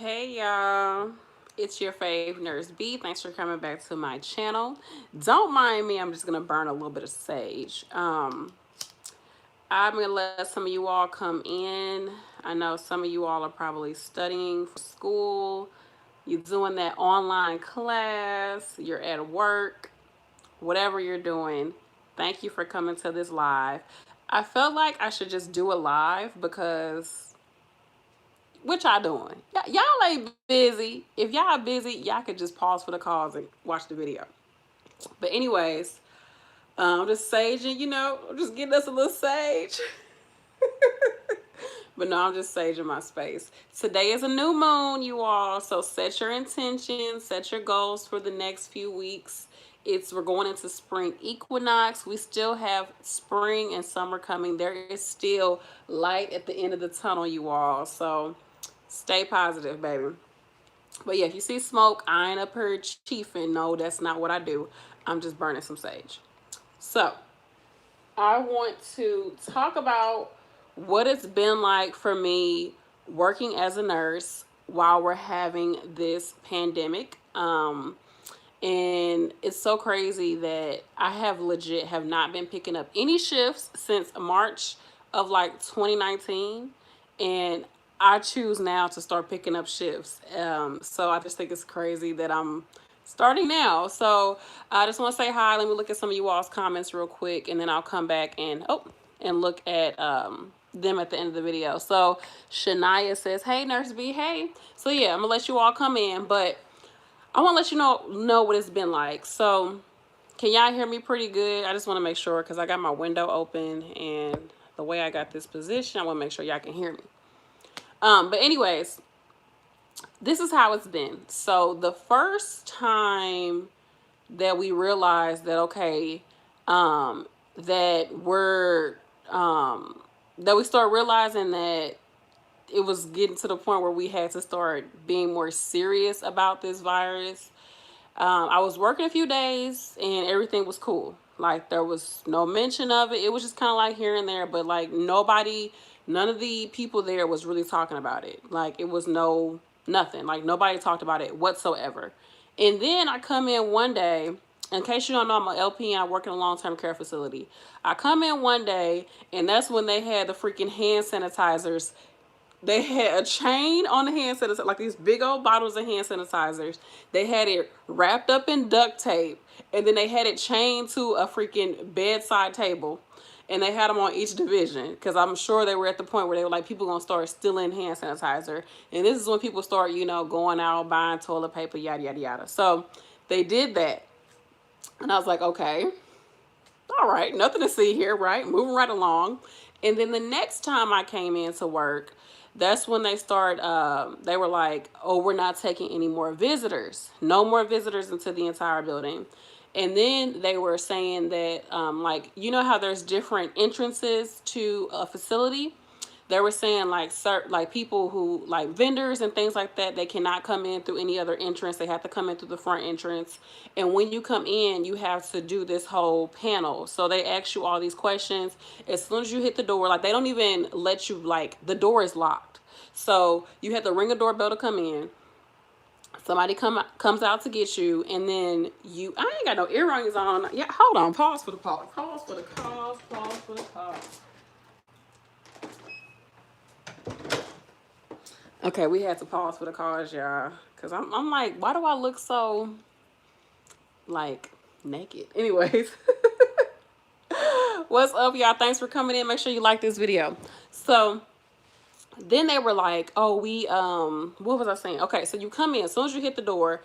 Hey y'all, it's your fave nurse B. Thanks for coming back to my channel. Don't mind me, I'm just gonna burn a little bit of sage. I'm gonna let some of you all come in. I know some of you all are probably studying for school. You're doing that online class, you're at work, whatever you're doing. Thank you for coming to this live. I felt like I should just do a live because what y'all doing? Y'all ain't busy. If y'all busy, y'all could just pause for the calls and watch the video. But anyways, I'm just saging, I'm just getting us a little sage. But no, I'm just saging my space. Today is a new moon, you all. So set your intentions, set your goals for the next few weeks. We're going into spring equinox. We still have spring and summer coming. There is still light at the end of the tunnel, you all. So stay positive, baby. But yeah, if you see smoke, I ain't up here chiefing. No, that's not what I do. I'm just burning some sage. So I want to talk about what it's been like for me working as a nurse while we're having this pandemic. And it's so crazy that I have not been picking up any shifts since March of like 2019. And I choose now to start picking up shifts. So I just think it's crazy that I'm starting now. So I just want to say hi. Let me look at some of you all's comments real quick, and then I'll come back and look at them at the end of the video. So Shania says, "Hey, Nurse B, hey." So yeah, I'm gonna let you all come in, but I want to let you know what it's been like. So can y'all hear me pretty good? I just want to make sure because I got my window open, and the way I got this position, I want to make sure y'all can hear me. But anyways, this is how it's been. So the first time that we realized that, okay, that we're, that we start realizing that it was getting to the point where we had to start being more serious about this virus. I was working a few days and everything was cool. Like there was no mention of it. It was just kind of like here and there, but like none of the people there was really talking about it. Like it was nothing. Like nobody talked about it whatsoever. And then I come in one day, in case you don't know, I'm an LPN. I work in a long-term care facility. I come in one day and that's when they had the freaking hand sanitizers. They had a chain on the hand sanitizer, like these big old bottles of hand sanitizers. They had it wrapped up in duct tape, and then they had it chained to a freaking bedside table. And they had them on each division because I'm sure they were at the point where they were like, people gonna start stealing hand sanitizer. And this is when people start, going out, buying toilet paper, yada, yada, yada. So they did that. And I was like, okay, all right, nothing to see here, right? Moving right along. And then the next time I came in to work, that's when they were like, oh, we're not taking any more visitors. No more visitors into the entire building. And then they were saying that, like, you know how there's different entrances to a facility? They were saying like people who like vendors and things like that, they cannot come in through any other entrance. They have to come in through the front entrance. And when you come in, you have to do this whole panel. So they ask you all these questions. As soon as you hit the door, like they don't even let you, like the door is locked. So you have to ring a doorbell to come in. Somebody comes out to get you, and then I ain't got no earrings on. Yeah, hold on. Pause for the pause. Pause for the cause. Pause for the cause. Okay, we had to pause for the cause, y'all. Because I'm like, why do I look so, like, naked? Anyways. What's up, y'all? Thanks for coming in. Make sure you like this video. So, then they were like, oh, what was I saying? Okay, so you come in. As soon as you hit the door,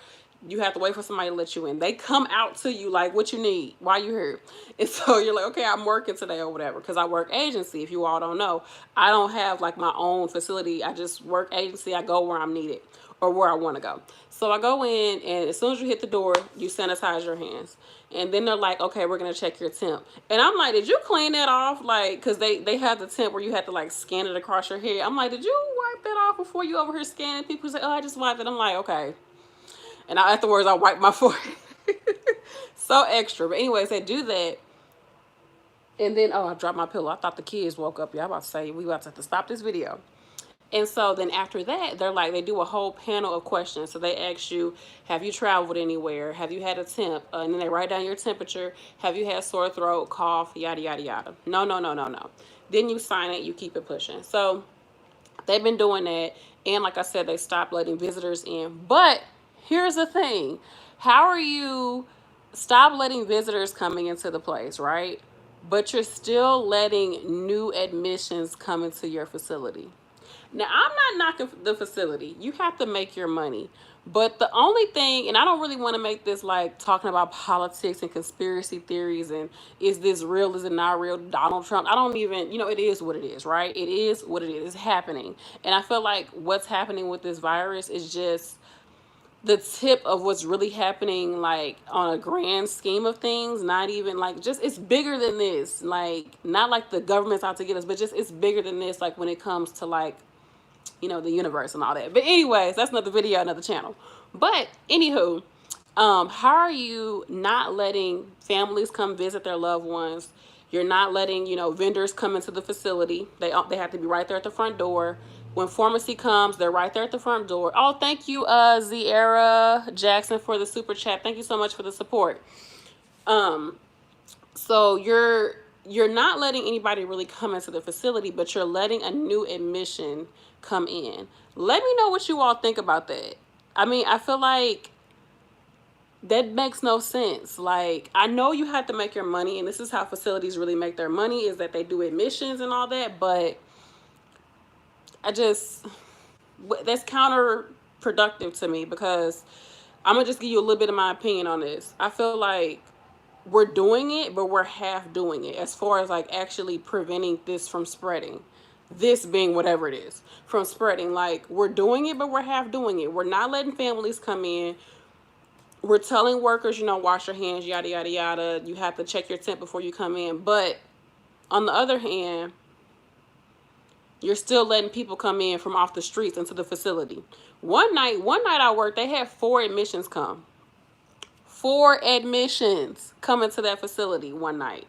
you have to wait for somebody to let you in. They come out to you like, what you need, why you here. And so you're like, okay, I'm working today or whatever, because I work agency. If you all don't know, I don't have like my own facility. I just work agency. I go where I'm needed or where I want to go. So I go in, and as soon as you hit the door, you sanitize your hands. And then they're like, okay, we're going to check your temp. And I'm like, did you clean that off? Like, because they have the temp where you have to like scan it across your head. I'm like, did you wipe that off before you over here scanning? People say, oh, I just wiped it. I'm like, okay. And afterwards, I wipe my forehead. So extra. But anyways, they do that. And then, oh, I dropped my pillow. I thought the kids woke up. Yeah, I'm about to say, we about to have to stop this video. And so then after that, they do a whole panel of questions. So they ask you, have you traveled anywhere? Have you had a temp? And then they write down your temperature. Have you had sore throat, cough, yada, yada, yada. No, no, no, no, no. Then you sign it, you keep it pushing. So they've been doing that. And like I said, they stopped letting visitors in. But here's the thing. How are you stop letting visitors coming into the place, right? But you're still letting new admissions come into your facility. Now, I'm not knocking the facility. You have to make your money. But the only thing, and I don't really want to make this like talking about politics and conspiracy theories and is this real, is it not real, Donald Trump. I don't even, it is what it is, right? It is what it is. It's happening. And I feel like what's happening with this virus is just the tip of what's really happening, like on a grand scheme of things. Not even like, just it's bigger than this. Like, not like the government's out to get us, but just it's bigger than this, like when it comes to like the universe and all that. But anyways, that's another video, another channel. But anywho, how are you not letting families come visit their loved ones? You're not letting, vendors come into the facility. They have to be right there at the front door. When pharmacy comes, they're right there at the front door. Oh, thank you, Zierra Jackson, for the super chat. Thank you so much for the support. So you're not letting anybody really come into the facility, but you're letting a new admission come in. Let me know what you all think about that. I mean, I feel like that makes no sense. Like, I know you have to make your money, and this is how facilities really make their money, is that they do admissions and all that, but that's counterproductive to me, because I'm gonna just give you a little bit of my opinion on this. I feel like we're doing it, but we're half doing it as far as like actually preventing this from spreading. This being whatever it is, from spreading. Like, we're doing it, but we're half doing it. We're not letting families come in. We're telling workers, wash your hands, yada, yada, yada. You have to check your temp before you come in. But on the other hand, you're still letting people come in from off the streets into the facility. One night I worked, they had 4 admissions come. 4 admissions come into that facility one night.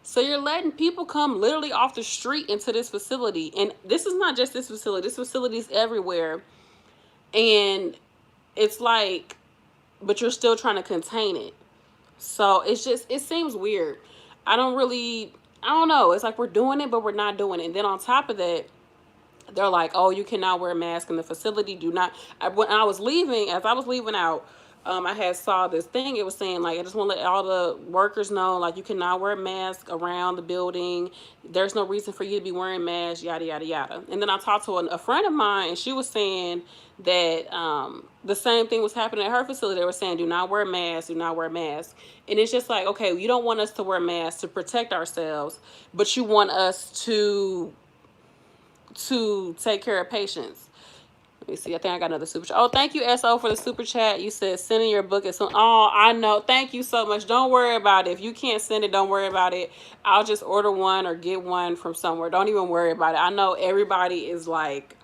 So you're letting people come literally off the street into this facility. And this is not just this facility. This facility is everywhere. And it's like, but you're still trying to contain it. So it seems weird. I don't know. It's like we're doing it, but we're not doing it. And then on top of that, they're like, oh, you cannot wear a mask in the facility. When I was leaving out, I had saw this thing. It was saying, like, I just want to let all the workers know, like, you cannot wear a mask around the building. There's no reason for you to be wearing masks, yada, yada, yada. And then I talked to a friend of mine, and she was saying that the same thing was happening at her facility. They were saying, do not wear a mask, do not wear a mask. And it's just like, okay, you don't want us to wear masks to protect ourselves, but you want us to take care of patients. Let me see. I think I got another super chat. Oh, thank you, SO, for the super chat. You said sending your book is oh, I know. Thank you so much. Don't worry about it. If you can't send it, don't worry about it. I'll just order one or get one from somewhere. Don't even worry about it. I know everybody is like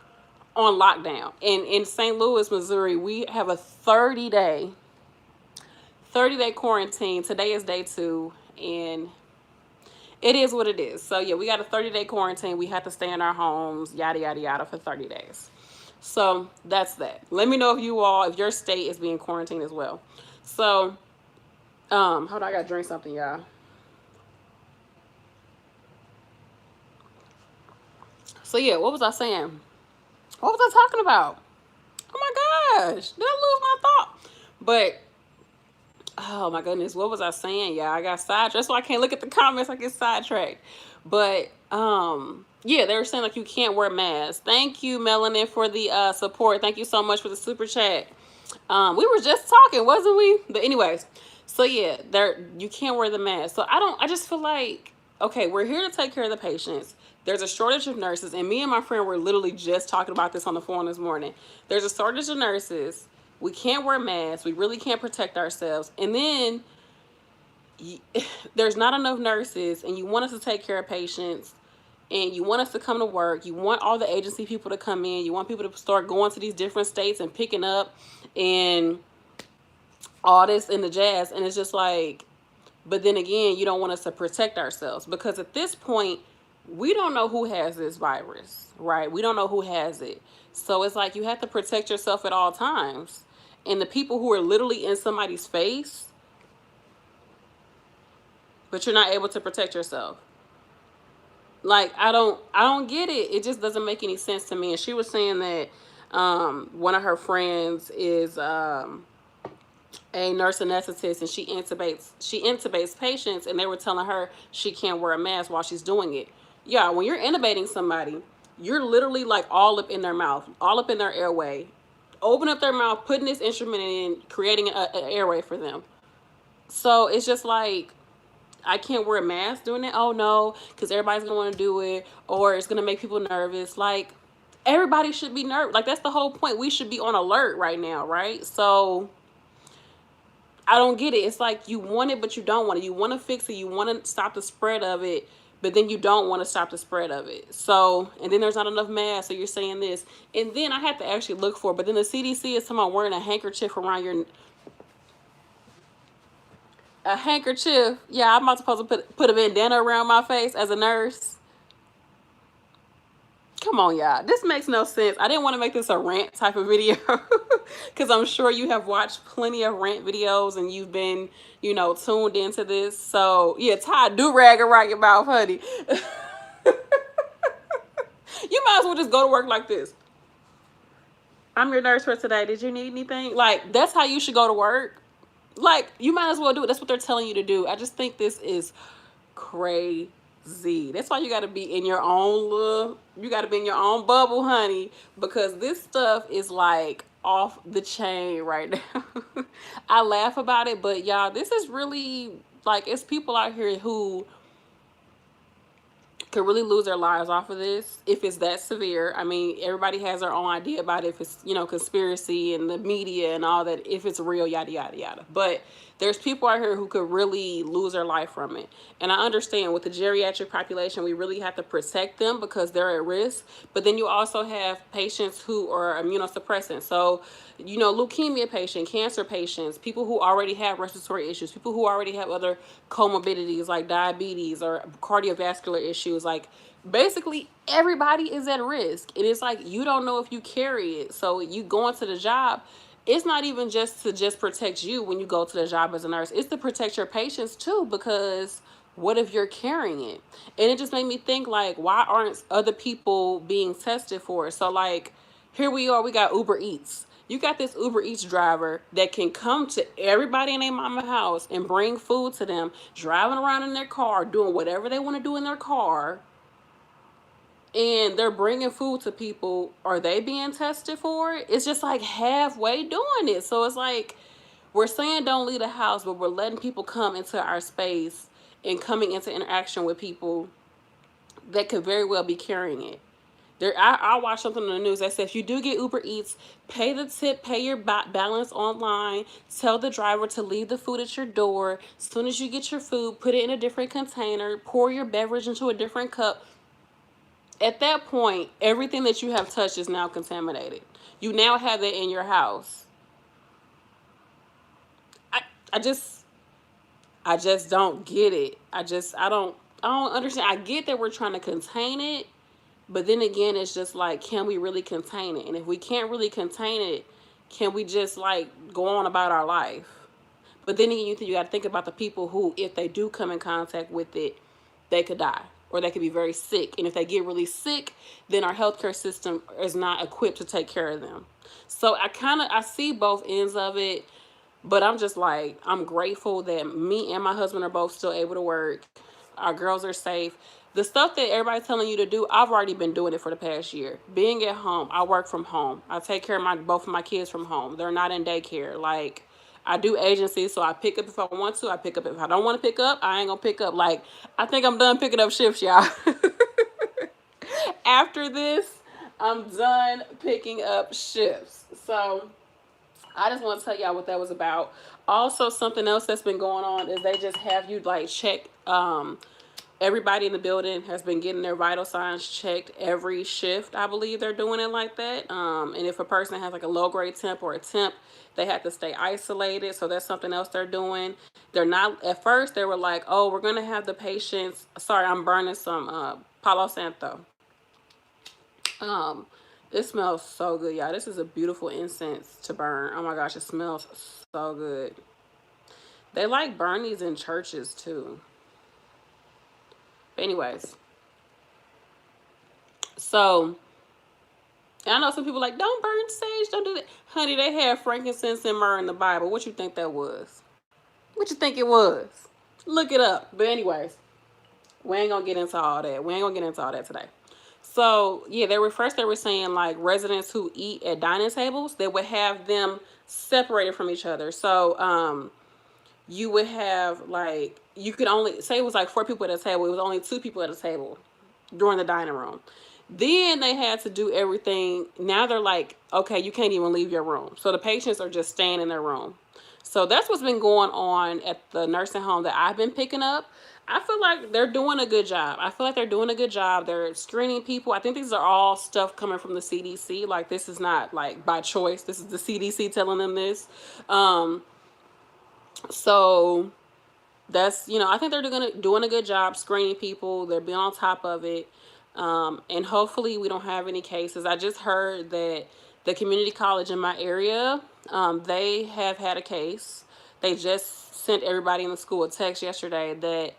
on lockdown. And in St. Louis, Missouri, we have a 30-day quarantine. Today is day 2, and it is what it is. So yeah, we got a 30-day quarantine. We have to stay in our homes, yada, yada, yada, for 30 days. So that's that. Let me know if your state is being quarantined as well. So, hold on, I gotta drink something, y'all. So yeah, what was I saying? What was I talking about? Oh my gosh, did I lose my thought? But, oh my goodness, what was I saying? Yeah, I got sidetracked. That's why I can't look at the comments. I get sidetracked. But, yeah, they were saying like you can't wear masks. Thank you, Melanin, for the support. Thank you so much for the super chat. We were just talking, wasn't we? But anyways, so yeah, you can't wear the mask. So I just feel like, okay, we're here to take care of the patients. There's a shortage of nurses, and me and my friend were literally just talking about this on the phone this morning. There's a shortage of nurses. We can't wear masks. We really can't protect ourselves. And then there's not enough nurses, and you want us to take care of patients, and you want us to come to work. You want all the agency people to come in. You want people to start going to these different states and picking up and all this and the jazz. And it's just like, but then again, you don't want us to protect ourselves, because at this point, we don't know who has this virus, right? We don't know who has it. So it's like you have to protect yourself at all times. And the people who are literally in somebody's face, but you're not able to protect yourself. Like I don't get it. It just doesn't make any sense to me. And she was saying that one of her friends is a nurse anesthetist, and she intubates patients, and they were telling her she can't wear a mask while she's doing it. Yeah, when you're intubating somebody, you're literally like all up in their mouth, all up in their airway. Open up their mouth, putting this instrument in, creating an airway for them. So it's just like I can't wear a mask doing it. Oh no, because everybody's gonna want to do it, or it's gonna make people nervous. Like everybody should be nervous. Like that's the whole point. We should be on alert right now, right? So I don't get it. It's like you want it, but you don't want it. You want to fix it. You want to stop the spread of it, but then you don't want to stop the spread of it. So, and then there's not enough masks. So you're saying this. And then I had to actually look for it. But then the CDC is talking about wearing a handkerchief around your, a handkerchief. Yeah, I'm not supposed to put a bandana around my face as a nurse. Come on, y'all. This makes no sense. I didn't want to make this a rant type of video because I'm sure you have watched plenty of rant videos and you've been, tuned into this. So, yeah, tie a do-rag around your mouth, honey. You might as well just go to work like this. I'm your nurse for today. Did you need anything? Like, that's how you should go to work. Like, you might as well do it. That's what they're telling you to do. I just think this is crazy. That's why you got to be in your own you got to be in your own bubble, honey, because this stuff is like off the chain right now. I laugh about it, but y'all, this is really like, it's people out here who could really lose their lives off of this if it's that severe. I mean, everybody has their own idea about it, if it's, conspiracy and the media and all that, if it's real, yada, yada, yada. But there's people out here who could really lose their life from it. And I understand with the geriatric population, we really have to protect them because they're at risk. But then you also have patients who are immunosuppressant. So, leukemia patients, cancer patients, people who already have respiratory issues, people who already have other comorbidities like diabetes or cardiovascular issues. Like basically everybody is at risk. And it's like you don't know if you carry it. So you going to the job, it's not even just to protect you when you go to the job as a nurse. It's to protect your patients too, because what if you're carrying it? And it just made me think, like, why aren't other people being tested for it? So like here we are, we got Uber Eats. You got this Uber Eats driver that can come to everybody in their mama house and bring food to them, driving around in their car, doing whatever they want to do in their car, and they're bringing food to people. Are they being tested for it? It's just like halfway doing it. So it's like we're saying don't leave the house, but we're letting people come into our space and coming into interaction with people that could very well be carrying it. I watched something on the news that said if you do get Uber Eats, pay the tip, pay your balance online, tell the driver to leave the food at your door. As soon as you get your food, put it in a different container, pour your beverage into a different cup. At that point, everything that you have touched is now contaminated. You now have that in your house. I, I just I just don't get it. I don't understand. I get that we're trying to contain it, but then again, it's just like, can we really contain it? And if we can't really contain it, can we just like go on about our life? But then again, you got to think about the people who, if they do come in contact with it, they could die or they could be very sick. And if they get really sick, then our healthcare system is not equipped to take care of them. So I see both ends of it, but I'm just like, I'm grateful that me and my husband are both still able to work. Our girls are safe. The stuff that everybody's telling you to do, I've already been doing it for the past year. Being at home, I work from home. I take care of both of my kids from home. They're not in daycare. Like, I do agency, so I pick up if I want to. I pick up if I don't want to pick up. I ain't gonna pick up. Like, I think I'm done picking up shifts, y'all. After this, I'm done picking up shifts. So I just want to tell y'all what that was about. Also, something else that's been going on is they just have you like check Everybody in the building has been getting their vital signs checked every shift. I believe they're doing it like that. And if a person has like a low grade temp or a temp, they have to stay isolated. So that's something else they're doing. They're not, at first they were like, oh, we're going to have the patients. Sorry, I'm burning some Palo Santo. Um, it smells so good, y'all. This is a beautiful incense to burn. Oh my gosh, it smells so good. They like burn these in churches too. But anyways, so I know some people like, don't burn sage, don't do that. Honey, they had frankincense and myrrh in the Bible. What you think that was? What you think it was? Look it up. But anyways, we ain't gonna get into all that. We ain't gonna get into all that today. So yeah, they were saying like residents who eat at dining tables, they would have them separated from each other. So you would have like, you could only say it was like 4 people at a table. It was only 2 people at a table during the dining room. Then they had to do everything. Now they're like, okay, you can't even leave your room. So the patients are just staying in their room. So that's what's been going on at the nursing home that I've been picking up. I feel like they're doing a good job. They're screening people. I think these are all stuff coming from the CDC. Like, this is not like by choice. This is the CDC telling them this. So that's, I think they're doing a good job screening people. They're being on top of it. And hopefully we don't have any cases. I just heard that the community college in my area, they have had a case. They just sent everybody in the school a text yesterday that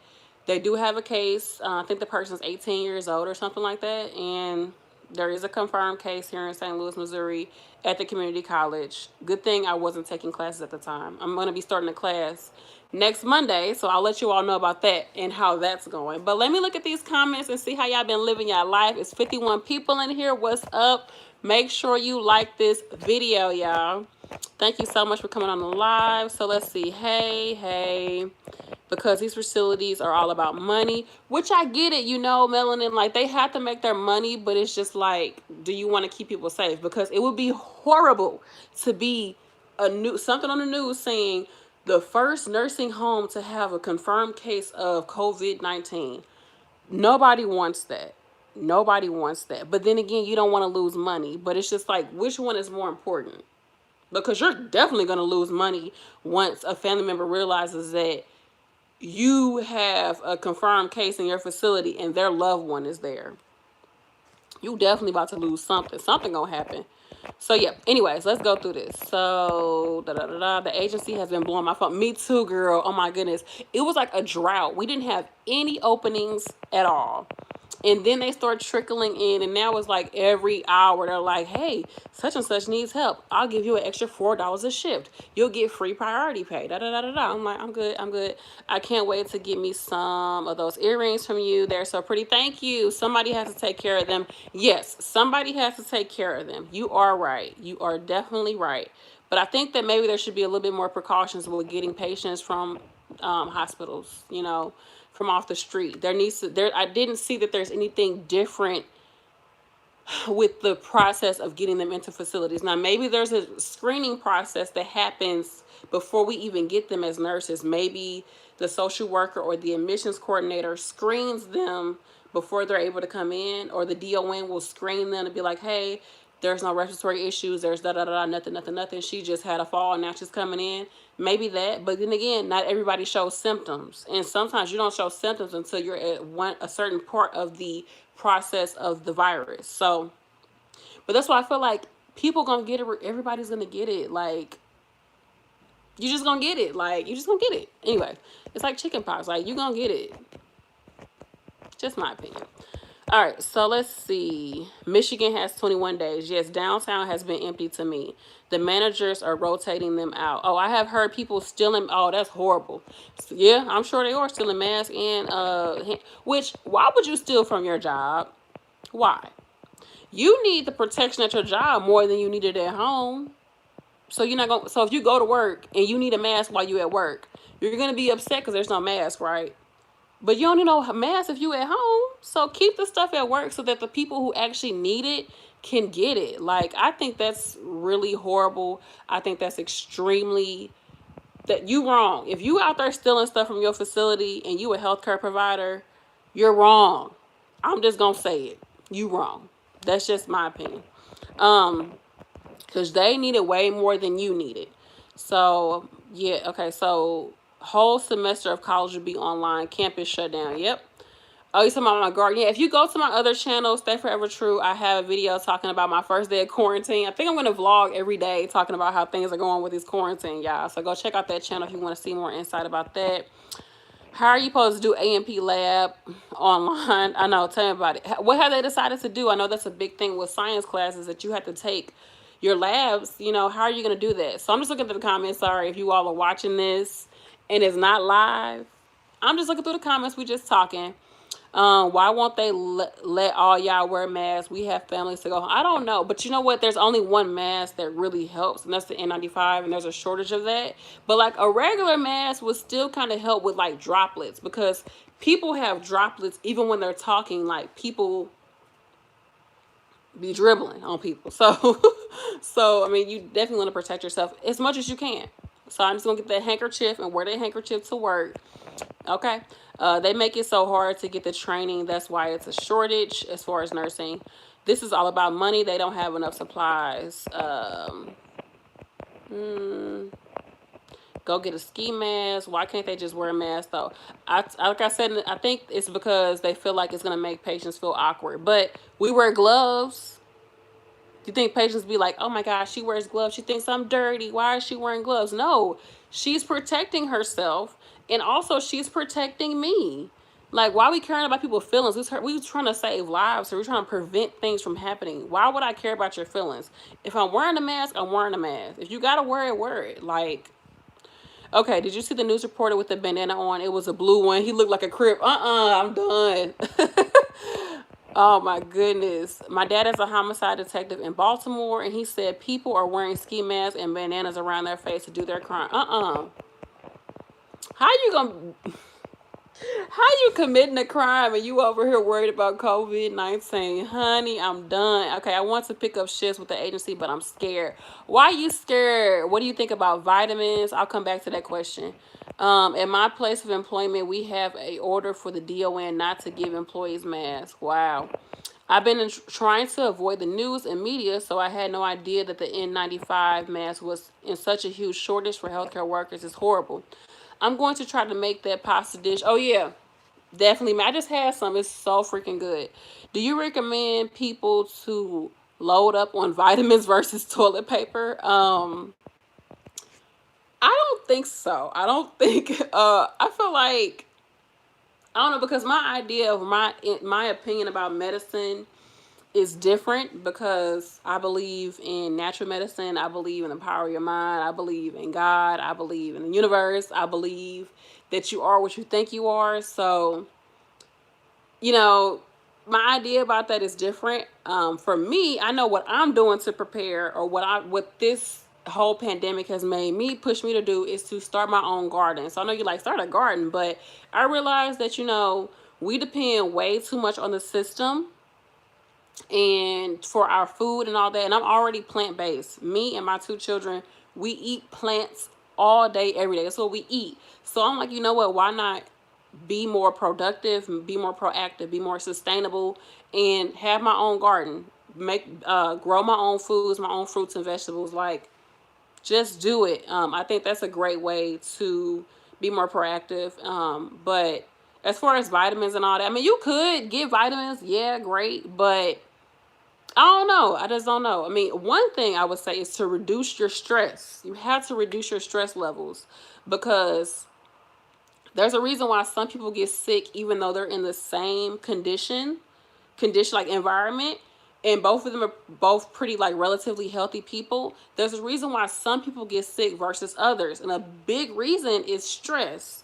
they do have a case. I think the person's 18 years old or something like that. And there is a confirmed case here in St. Louis, Missouri at the community college. Good thing I wasn't taking classes at the time. I'm going to be starting a class next Monday, so I'll let you all know about that and how that's going. But let me look at these comments and see how y'all been living your life. It's 51 people in here. What's up? Make sure you like this video, y'all. Thank you so much for coming on the live. So let's see. Hey, because these facilities are all about money, which I get it, Melanin, like they have to make their money, but it's just like, do you want to keep people safe? Because it would be horrible to be something on the news saying the first nursing home to have a confirmed case of COVID-19. Nobody wants that. Nobody wants that. But then again, you don't want to lose money. But it's just like, which one is more important? Because you're definitely going to lose money once a family member realizes that you have a confirmed case in your facility and their loved one is there. You definitely about to lose something. Something going to happen. So yeah, anyways, let's go through this. So the agency has been blowing my phone. Me too, girl. Oh my goodness. It was like a drought. We didn't have any openings at all. And then they start trickling in, and now it's like every hour they're like, hey, such and such needs help. I'll give you an extra $4 a shift. You'll get free priority pay. I'm like, I'm good. I can't wait to get me some of those earrings from you. They're so pretty. Thank you. Somebody has to take care of them. Yes, somebody has to take care of them. You are right. You are definitely right. But I think that maybe there should be a little bit more precautions with getting patients from hospitals, from off the street. I didn't see that there's anything different with the process of getting them into facilities. Now, maybe there's a screening process that happens before we even get them as nurses. Maybe the social worker or the admissions coordinator screens them before they're able to come in, or the DON will screen them to be like, hey, there's no respiratory issues, there's nothing. She just had a fall and now she's coming in. Maybe that, but then again, not everybody shows symptoms. And sometimes you don't show symptoms until you're at a certain part of the process of the virus. So, but that's why I feel like people gonna get it. Everybody's gonna get it. Like, you just gonna get it. Like, you just gonna get it. Anyway, it's like chickenpox. Like, you gonna get it. Just my opinion. All right, so let's see. Michigan has 21 days. Yes, downtown has been empty to me. The managers are rotating them out. Oh, I have heard people stealing. Oh, that's horrible. So, yeah, I'm sure they are stealing masks and which, why would you steal from your job? Why? You need the protection at your job more than you need it at home. So you're not going. So if you go to work and you need a mask while you at work, you're gonna be upset because there's no mask, right? But you don't need no mask if you at home. So keep the stuff at work so that the people who actually need it can get it. Like, I think that's really horrible. I think that's extremely, that you wrong. If you out there stealing stuff from your facility and you a healthcare provider, you're wrong. I'm just gonna say it. You wrong. That's just my opinion. Because they need it way more than you need it. So yeah, okay. So whole semester of college will be online. Campus shut down. Yep. Oh, you talking about my garden? Yeah, if you go to my other channel, Stay Forever True, I have a video talking about my first day of quarantine. I think I'm going to vlog every day talking about how things are going with this quarantine, y'all. So go check out that channel if you want to see more insight about that. How are you supposed to do A&P lab online? I know, tell me about it. What have they decided to do? I know that's a big thing with science classes that you have to take your labs. You know, how are you going to do that? So I'm just looking through the comments. Sorry if you all are watching this and it's not live. I'm just looking through the comments. We just talking. Why won't they let all y'all wear masks? We have families to go. I don't know, but you know what? There's only one mask that really helps, and that's the N95, and there's a shortage of that. But like a regular mask would still kind of help with like droplets, because people have droplets even when they're talking. Like people be dribbling on people, so so I mean, you definitely want to protect yourself as much as you can. So I'm just gonna get that handkerchief and wear that handkerchief to work. Okay. They make it so hard to get the training. That's why it's a shortage as far as nursing. This is all about money. They don't have enough supplies. Go get a ski mask. Why can't they just wear a mask though? Like I said, I think it's because they feel like it's going to make patients feel awkward. But we wear gloves. You think patients be like, oh my gosh, she wears gloves. She thinks I'm dirty. Why is she wearing gloves? No, she's protecting herself. And also she's protecting me. Like, why are we caring about people's feelings? We trying to save lives. So we're trying to prevent things from happening. Why would I care about your feelings? If I'm wearing a mask, I'm wearing a mask. If you got to wear it, wear it. Like, okay, did you see the news reporter with the bandana on? It was a blue one. He looked like a Crip. I'm done. Oh my goodness. My dad is a homicide detective in Baltimore, and he said people are wearing ski masks and bandanas around their face to do their crime. How you gonna how you committing a crime and you over here worried about COVID-19? Honey, I'm done. Okay, I want to pick up shifts with the agency, but I'm scared. Why are you scared? What do you think about vitamins? I'll come back to that question. At my place of employment, we have a order for the DON not to give employees masks. Wow. I've been trying to avoid the news and media, so I had no idea that the N95 mask was in such a huge shortage for healthcare workers. It's horrible. I'm going to try to make that pasta dish. Oh, yeah. Definitely. I just had some. It's so freaking good. Do you recommend people to load up on vitamins versus toilet paper? I don't think so. I don't think I feel like I don't know, because my idea of my opinion about medicine is different, because I believe in natural medicine. I believe in the power of your mind. I believe in God. I believe in the universe. I believe that you are what you think you are. So, you know, my idea about that is different. For me, I know what I'm doing to prepare, or what this whole pandemic has made me push me to do is to start my own garden. So I know you like start a garden, but I realize that, we depend way too much on the system and for our food and all that. And I'm already plant-based. Me and my two children, we eat plants all day, every day. That's what we eat. So I'm like, you know what? Why not be more productive, be more proactive, be more sustainable, and have my own garden, grow my own foods, my own fruits and vegetables. Like, just do it. I think that's a great way to be more proactive. But as far as vitamins and all that, I mean, you could get vitamins, yeah, great, but I don't know. I just don't know. I mean, one thing I would say is to reduce your stress. You have to reduce your stress levels, because there's a reason why some people get sick even though they're in the same condition like environment, and both of them are both pretty like relatively healthy people. There's a reason why some people get sick versus others, and a big reason is stress.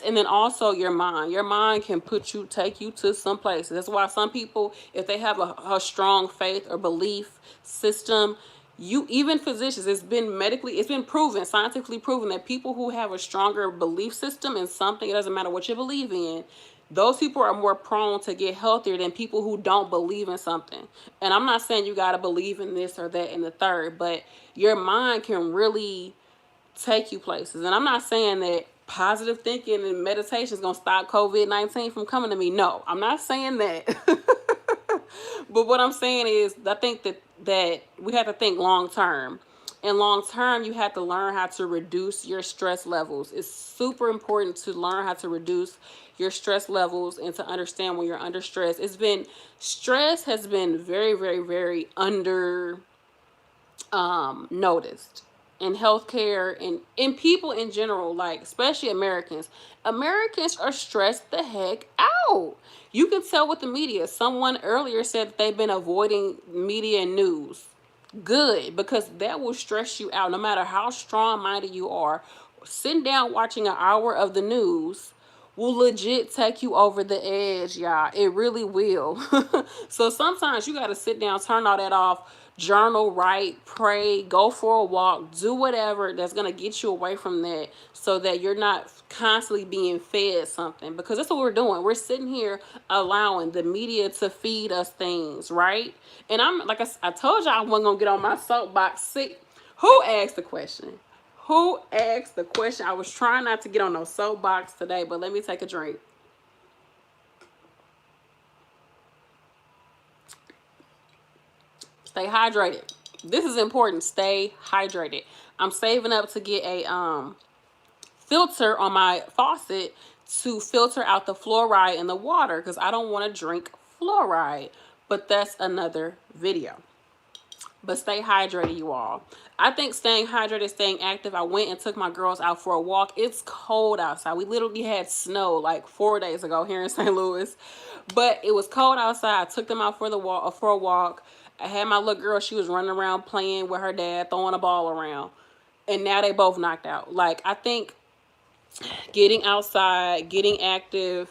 And then also your mind can take you to some places. That's why some people, if they have a strong faith or belief system, even physicians, it's been proven, scientifically proven, that people who have a stronger belief system in something, it doesn't matter what you believe in, those people are more prone to get healthier than people who don't believe in something. And I'm not saying you got to believe in this or that and the third, but your mind can really take you places. And I'm not saying that positive thinking and meditation is going to stop COVID-19 from coming to me. No, I'm not saying that. But what I'm saying is, I think that we have to think long term. And long term, you have to learn how to reduce your stress levels. It's super important to learn how to reduce your stress levels and to understand when you're under stress. Stress has been very, very, very under noticed in healthcare and in people in general, like especially Americans are stressed the heck out. You can tell with the media. Someone earlier said that they've been avoiding media and news. Good, because that will stress you out no matter how strong-minded you are. Sitting down watching an hour of the news will legit take you over the edge, y'all. It really will. So sometimes you got to sit down, turn all that off, journal, write, pray, go for a walk, do whatever that's going to get you away from that, so that you're not constantly being fed something, because that's what we're doing. We're sitting here allowing the media to feed us things, right? And I'm like I told you I wasn't going to get on my soapbox. See, who asked the question? Who asked the question? I was trying not to get on no soapbox today, but let me take a drink. Stay hydrated. This is important. Stay hydrated. I'm saving up to get a filter on my faucet to filter out the fluoride in the water, because I don't want to drink fluoride. But that's another video. But stay hydrated, you all. I think staying hydrated, staying active. I went and took my girls out for a walk. It's cold outside. We literally had snow like 4 days ago here in St. Louis. But it was cold outside. I took them out for a walk. I had my little girl. She was running around playing with her dad, throwing a ball around. And now they both knocked out. Like, I think getting outside, getting active,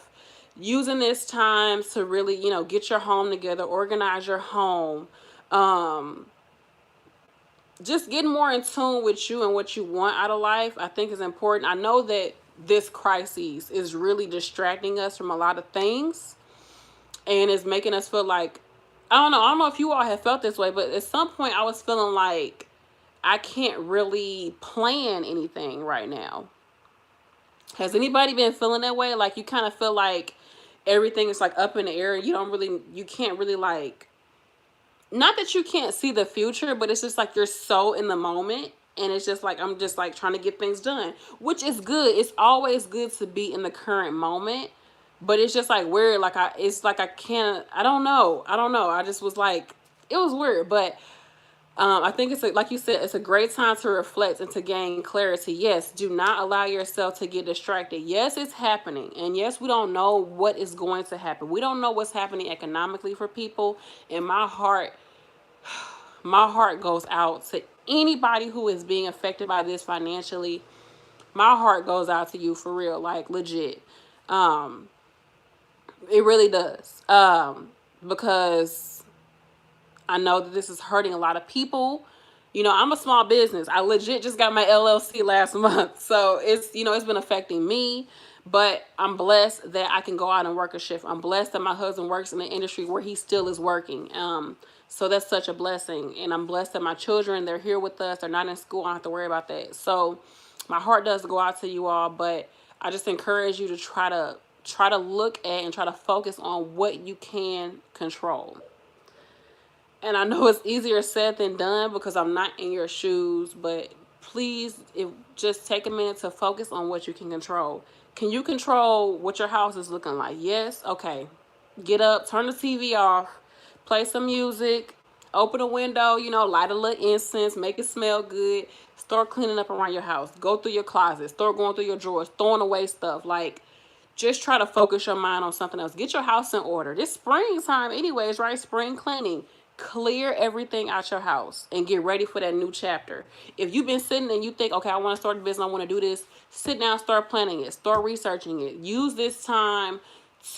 using this time to really, get your home together, organize your home, just getting more in tune with you and what you want out of life, I think is important. I know that this crisis is really distracting us from a lot of things, and is making us feel like, I don't know if you all have felt this way, but at some point I was feeling like I can't really plan anything right now. Has anybody been feeling that way? Like, you kind of feel like everything is like up in the air, and you can't really, like, not that you can't see the future, but it's just like you're so in the moment, and it's just like I'm just like trying to get things done, which is good. It's always good to be in the current moment, but it's just like weird. Like I can't. I don't know. I just was like, it was weird, but I think like you said, it's a great time to reflect and to gain clarity. Yes, do not allow yourself to get distracted. Yes, it's happening. And yes, we don't know what is going to happen. We don't know what's happening economically for people. And my heart goes out to anybody who is being affected by this financially. My heart goes out to you, for real, like legit. It really does. Because I know that this is hurting a lot of people. I'm a small business. I legit just got my LLC last month. So it's been affecting me, but I'm blessed that I can go out and work a shift. I'm blessed that my husband works in the industry where he still is working. So that's such a blessing. And I'm blessed that my children, they're here with us. They're not in school. I don't have to worry about that. So my heart does go out to you all, but I just encourage you to try to look at and try to focus on what you can control. And I know it's easier said than done because I'm not in your shoes, but please, just take a minute to focus on what you can control. Can you control what your house is looking like? Yes? Okay. Get up, turn the TV off, play some music, open a window, light a little incense, make it smell good. Start cleaning up around your house. Go through your closet. Start going through your drawers, throwing away stuff. Like, just try to focus your mind on something else. Get your house in order. This springtime anyways, right? Spring cleaning. Clear everything out your house and get ready for that new chapter. If you've been sitting and you think, okay, I want to start a business, I want to do this, sit down, start planning it, start researching it. Use this time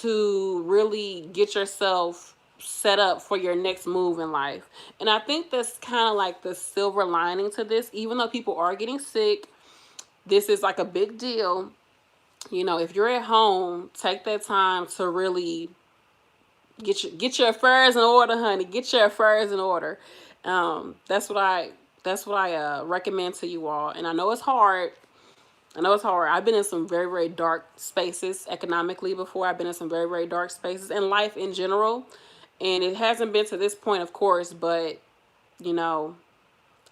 to really get yourself set up for your next move in life. And I think that's kind of like the silver lining to this. Even though people are getting sick, this is like a big deal. If you're at home, take that time to really get your affairs in order, honey. Get your affairs in order. That's what I recommend to you all. And I know it's hard. I know it's hard. I've been in some very, very dark spaces economically before. I've been in some very, very dark spaces in life in general. And it hasn't been to this point, of course, but, you know,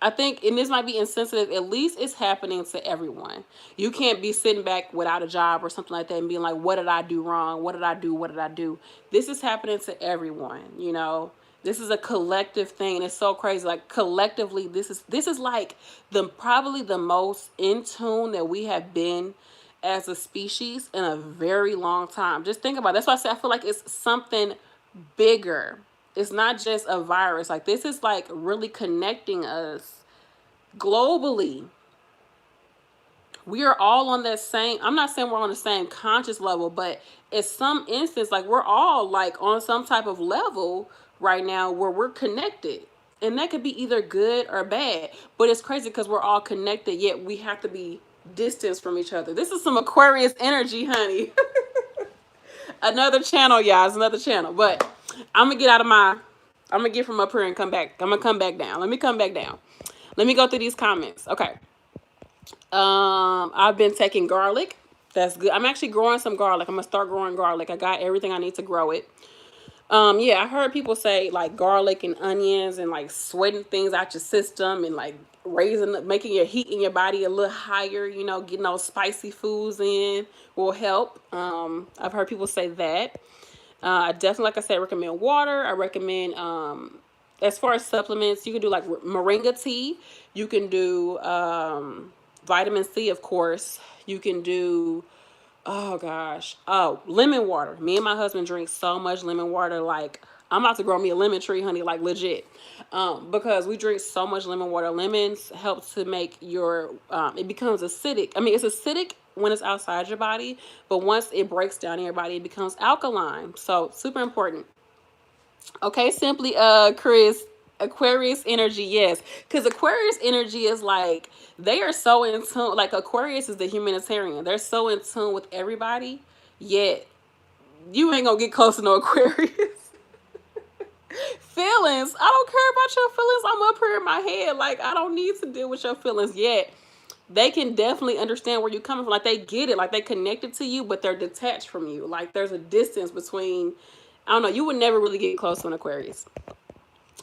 I think, and this might be insensitive, at least it's happening to everyone. You can't be sitting back without a job or something like that and being like, what did I do wrong? What did I do? What did I do? This is happening to everyone, you know. This is a collective thing, and it's so crazy. Like, collectively, this is like probably the most in tune that we have been as a species in a very long time. Just think about it. That's why I say I feel like it's something bigger. It's not just a virus. Like, this is like really connecting us globally. We are all on that same, I'm not saying we're on the same conscious level, but in some instance, like, we're all like on some type of level right now where we're connected. And that could be either good or bad. But it's crazy because we're all connected, yet we have to be distanced from each other. This is some Aquarius energy, honey. Another channel, y'all. It's another channel. But I'm going to get out of my, I'm going to get from up here and come back. I'm going to come back down. Let me come back down. Let me go through these comments. Okay. I've been taking garlic. That's good. I'm actually growing some garlic. I'm going to start growing garlic. I got everything I need to grow it. Yeah, I heard people say like garlic and onions and like sweating things out your system and like making your heat in your body a little higher, you know, getting those spicy foods in will help. I've heard people say that. I definitely, like I said, recommend water. I recommend, as far as supplements, you can do like moringa tea. You can do, vitamin C, of course. You can do, oh gosh, oh, lemon water. Me and my husband drink so much lemon water. Like, I'm about to grow me a lemon tree, honey, like legit. Because we drink so much lemon water. Lemons help to make your, it becomes acidic. I mean, it's acidic when it's outside your body, but once it breaks down in your body, it becomes alkaline. So super important. Okay, simply, Chris, Aquarius energy, yes. Because Aquarius energy is like, they are so in tune. Like, Aquarius is the humanitarian. They're so in tune with everybody, yet you ain't gonna get close to no Aquarius. Feelings. I don't care about your feelings. I'm up here in my head. Like, I don't need to deal with your feelings yet. They can definitely understand where you're coming from. Like, they get it. Like, they connected to you, but they're detached from you. Like, there's a distance between, I don't know, you would never really get close to an Aquarius.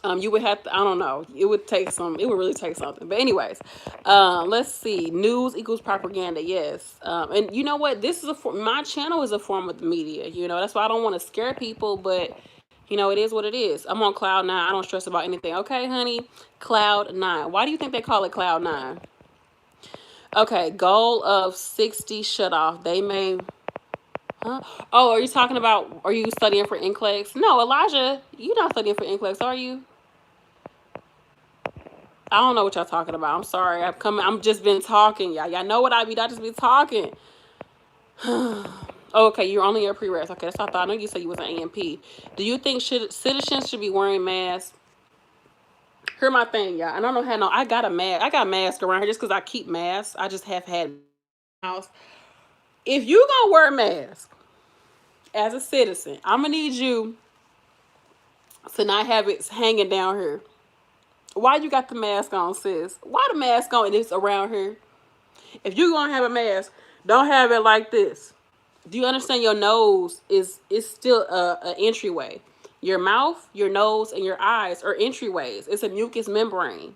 You would have to, I don't know, it would really take something. But anyways, let's see. News equals propaganda. Yes. And you know what? This is my channel is a form of the media. You know, that's why I don't want to scare people, but you know, it is what it is. I'm on cloud nine. I don't stress about anything. Okay, honey? Cloud nine. Why do you think they call it cloud nine? Okay. Goal of 60 shut off. They may, huh? Oh, are you studying for NCLEX? No, Elijah, you're not studying for NCLEX, are you? I don't know what y'all talking about. I'm sorry. I'm just been talking, y'all. Y'all know what I just been talking. Okay, you're only a pre-res. Okay, that's what I thought. I know you said you was an AMP. Do you think citizens should be wearing masks? Here's my thing, y'all. And I don't know I got a mask. I got masks around here just because I keep masks. I just have had house. If you gonna wear a mask as a citizen, I'm gonna need you to not have it hanging down here. Why you got the mask on, sis? Why the mask on and it's around here? If you're going to have a mask, don't have it like this. Do you understand your nose is still an entryway? Your mouth, your nose, and your eyes are entryways. It's a mucous membrane.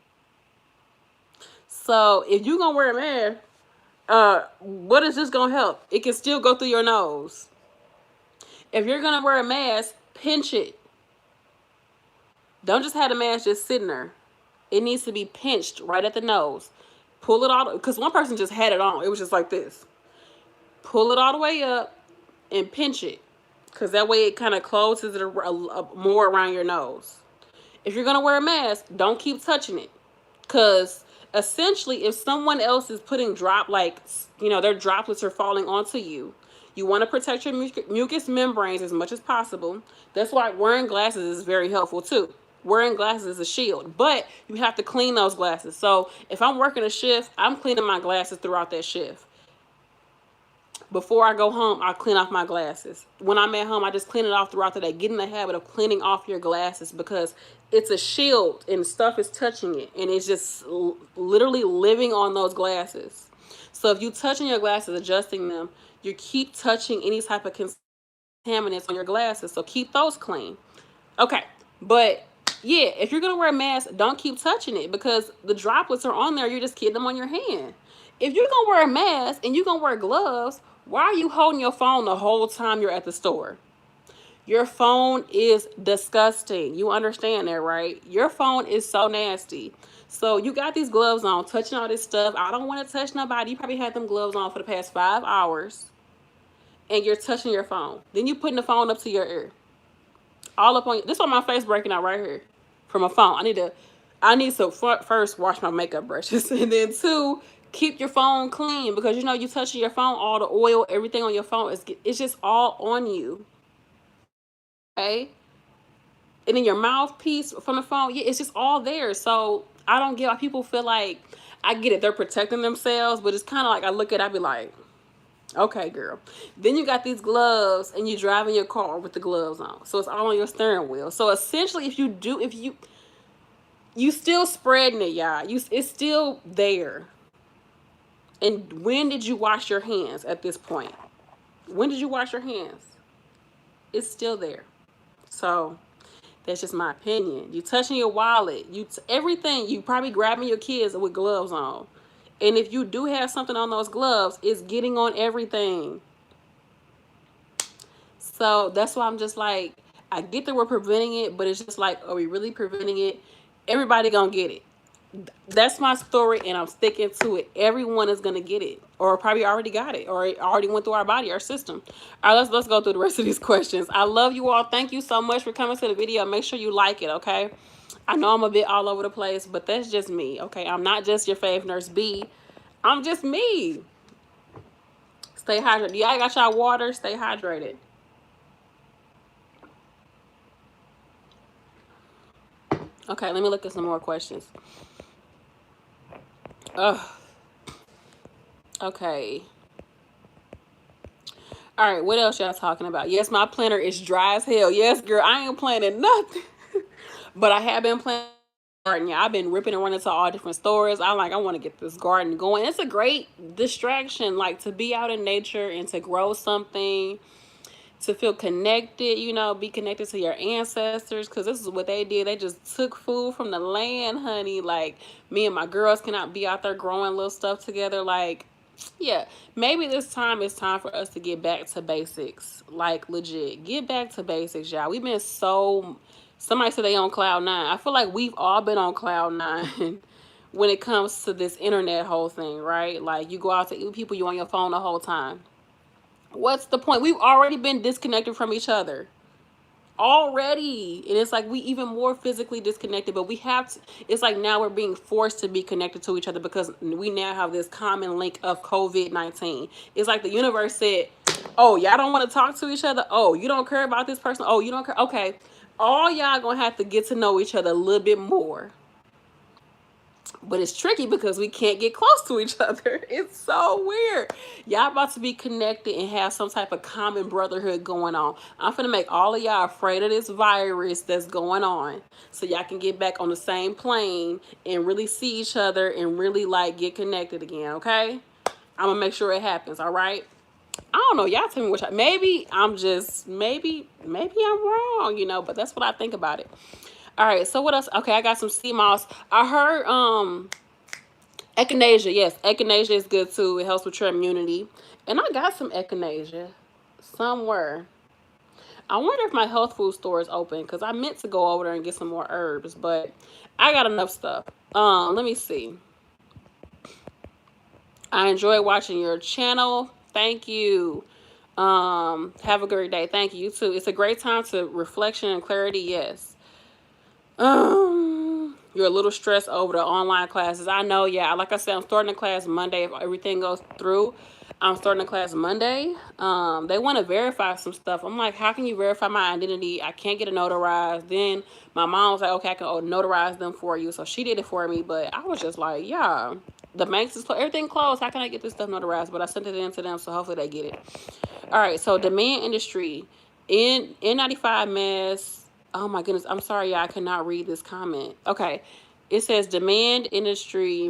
So if you're going to wear a mask, what is this going to help? It can still go through your nose. If you're going to wear a mask, pinch it. Don't just have the mask just sitting there. It needs to be pinched right at the nose. Pull it all, because one person just had it on. It was just like this. Pull it all the way up and pinch it, because that way it kind of closes it more around your nose. If you're going to wear a mask, don't keep touching it, because essentially if someone else is putting their droplets are falling onto you, you want to protect your mucous membranes as much as possible. That's why wearing glasses is very helpful too. Wearing glasses is a shield, but you have to clean those glasses. So if I'm working a shift, I'm cleaning my glasses throughout that shift. Before I go home, I'll clean off my glasses. When I'm at home, I just clean it off throughout the day. Get in the habit of cleaning off your glasses, because it's a shield and stuff is touching it, and it's just literally living on those glasses. So So if you touching your glasses, adjusting them, you keep touching any type of contaminants on your glasses. So keep those clean. Okay. But yeah, if you're gonna wear a mask, don't keep touching it because the droplets are on there. You're just getting them on your hand. If you're gonna wear a mask and you're gonna wear gloves, why are you holding your phone the whole time you're at the store? Your phone is disgusting. You understand that, right? Your phone is so nasty. So you got these gloves on, touching all this stuff. I don't want to touch nobody. You probably had them gloves on for the past 5 hours, and you're touching your phone. Then you putting the phone up to your ear, all up on. This on my face breaking out right here from my phone. I need to first wash my makeup brushes, and then two, keep your phone clean because you know you touching your phone, all the oil, everything on your phone it's just all on you. Okay, and then your mouthpiece from the phone, yeah, it's just all there. So I don't get why people feel like, I get it, they're protecting themselves, but it's kind of like I look at it, I be like, okay, girl. Then you got these gloves and you driving your car with the gloves on, so it's all on your steering wheel. So essentially, if you still spreading it, y'all, it's still there. And when did you wash your hands at this point? When did you wash your hands? It's still there. So that's just my opinion. You touching your wallet, everything. You probably grabbing your kids with gloves on, and if you do have something on those gloves, it's getting on everything. So that's why I'm just like, I get that we're preventing it, but it's just like, are we really preventing it? Everybody gonna get it. That's my story, and I'm sticking to it. Everyone is gonna get it, or probably already got it, or it already went through our body, our system. All right, let's go through the rest of these questions. I love you all. Thank you so much for coming to the video. Make sure you like it, okay? I know I'm a bit all over the place, but that's just me, okay? I'm not just your fave nurse B. I'm just me. Stay hydrated. Y'all got y'all water? Stay hydrated. Okay, let me look at some more questions. Ugh. Okay. All right, what else y'all talking about? Yes, my planner is dry as hell. Yes, girl, I ain't planning nothing. But I have been planning garden. Yeah, I've been ripping and running to all different stores. I want to get this garden going. It's a great distraction, like to be out in nature and to grow something, to feel connected, be connected to your ancestors, because this is what they did. They just took food from the land, honey. Like, me and my girls cannot be out there growing little stuff together. Like, yeah, maybe this time it's time for us to get back to basics. Like, legit, get back to basics, y'all. We've been somebody said they on cloud nine. I feel like we've all been on cloud nine when it comes to this internet whole thing, right? Like, you go out to eat with people, you on your phone the whole time. What's the point? We've already been disconnected from each other already, and it's like we even more physically disconnected, but we have to, it's like now we're being forced to be connected to each other because we now have this common link of COVID-19. It's like the universe said, oh, y'all don't want to talk to each other, oh, you don't care about this person, oh, you don't care, okay, all y'all gonna have to get to know each other a little bit more. But it's tricky because we can't get close to each other. It's so weird. Y'all about to be connected and have some type of common brotherhood going on. I'm finna make all of y'all afraid of this virus that's going on, so y'all can get back on the same plane and really see each other and really like get connected again, okay? I'm gonna make sure it happens, all right? I don't know. Y'all tell me which. Maybe I'm just, maybe I'm wrong, but that's what I think about it. All right, so what else? Okay, I got some sea moss. I heard echinacea. Yes, echinacea is good too. It helps with your immunity. And I got some echinacea somewhere. I wonder if my health food store is open, because I meant to go over there and get some more herbs, but I got enough stuff. Let me see. I enjoy watching your channel. Thank you. Have a great day. Thank you. You too. It's a great time to reflection and clarity. Yes. You're a little stressed over the online classes. I know, yeah. Like I said, I'm starting a class Monday. If everything goes through, I'm starting a class Monday. They want to verify some stuff. I'm like, how can you verify my identity? I can't get it notarized. Then my mom was like, okay, I can notarize them for you. So she did it for me. But I was just like, yeah, the banks is closed. Everything closed. How can I get this stuff notarized? But I sent it in to them, so hopefully they get it. All right, so demand industry. N95 masks. Oh my goodness, I'm sorry, y'all, I cannot read this comment. Okay, it says demand industry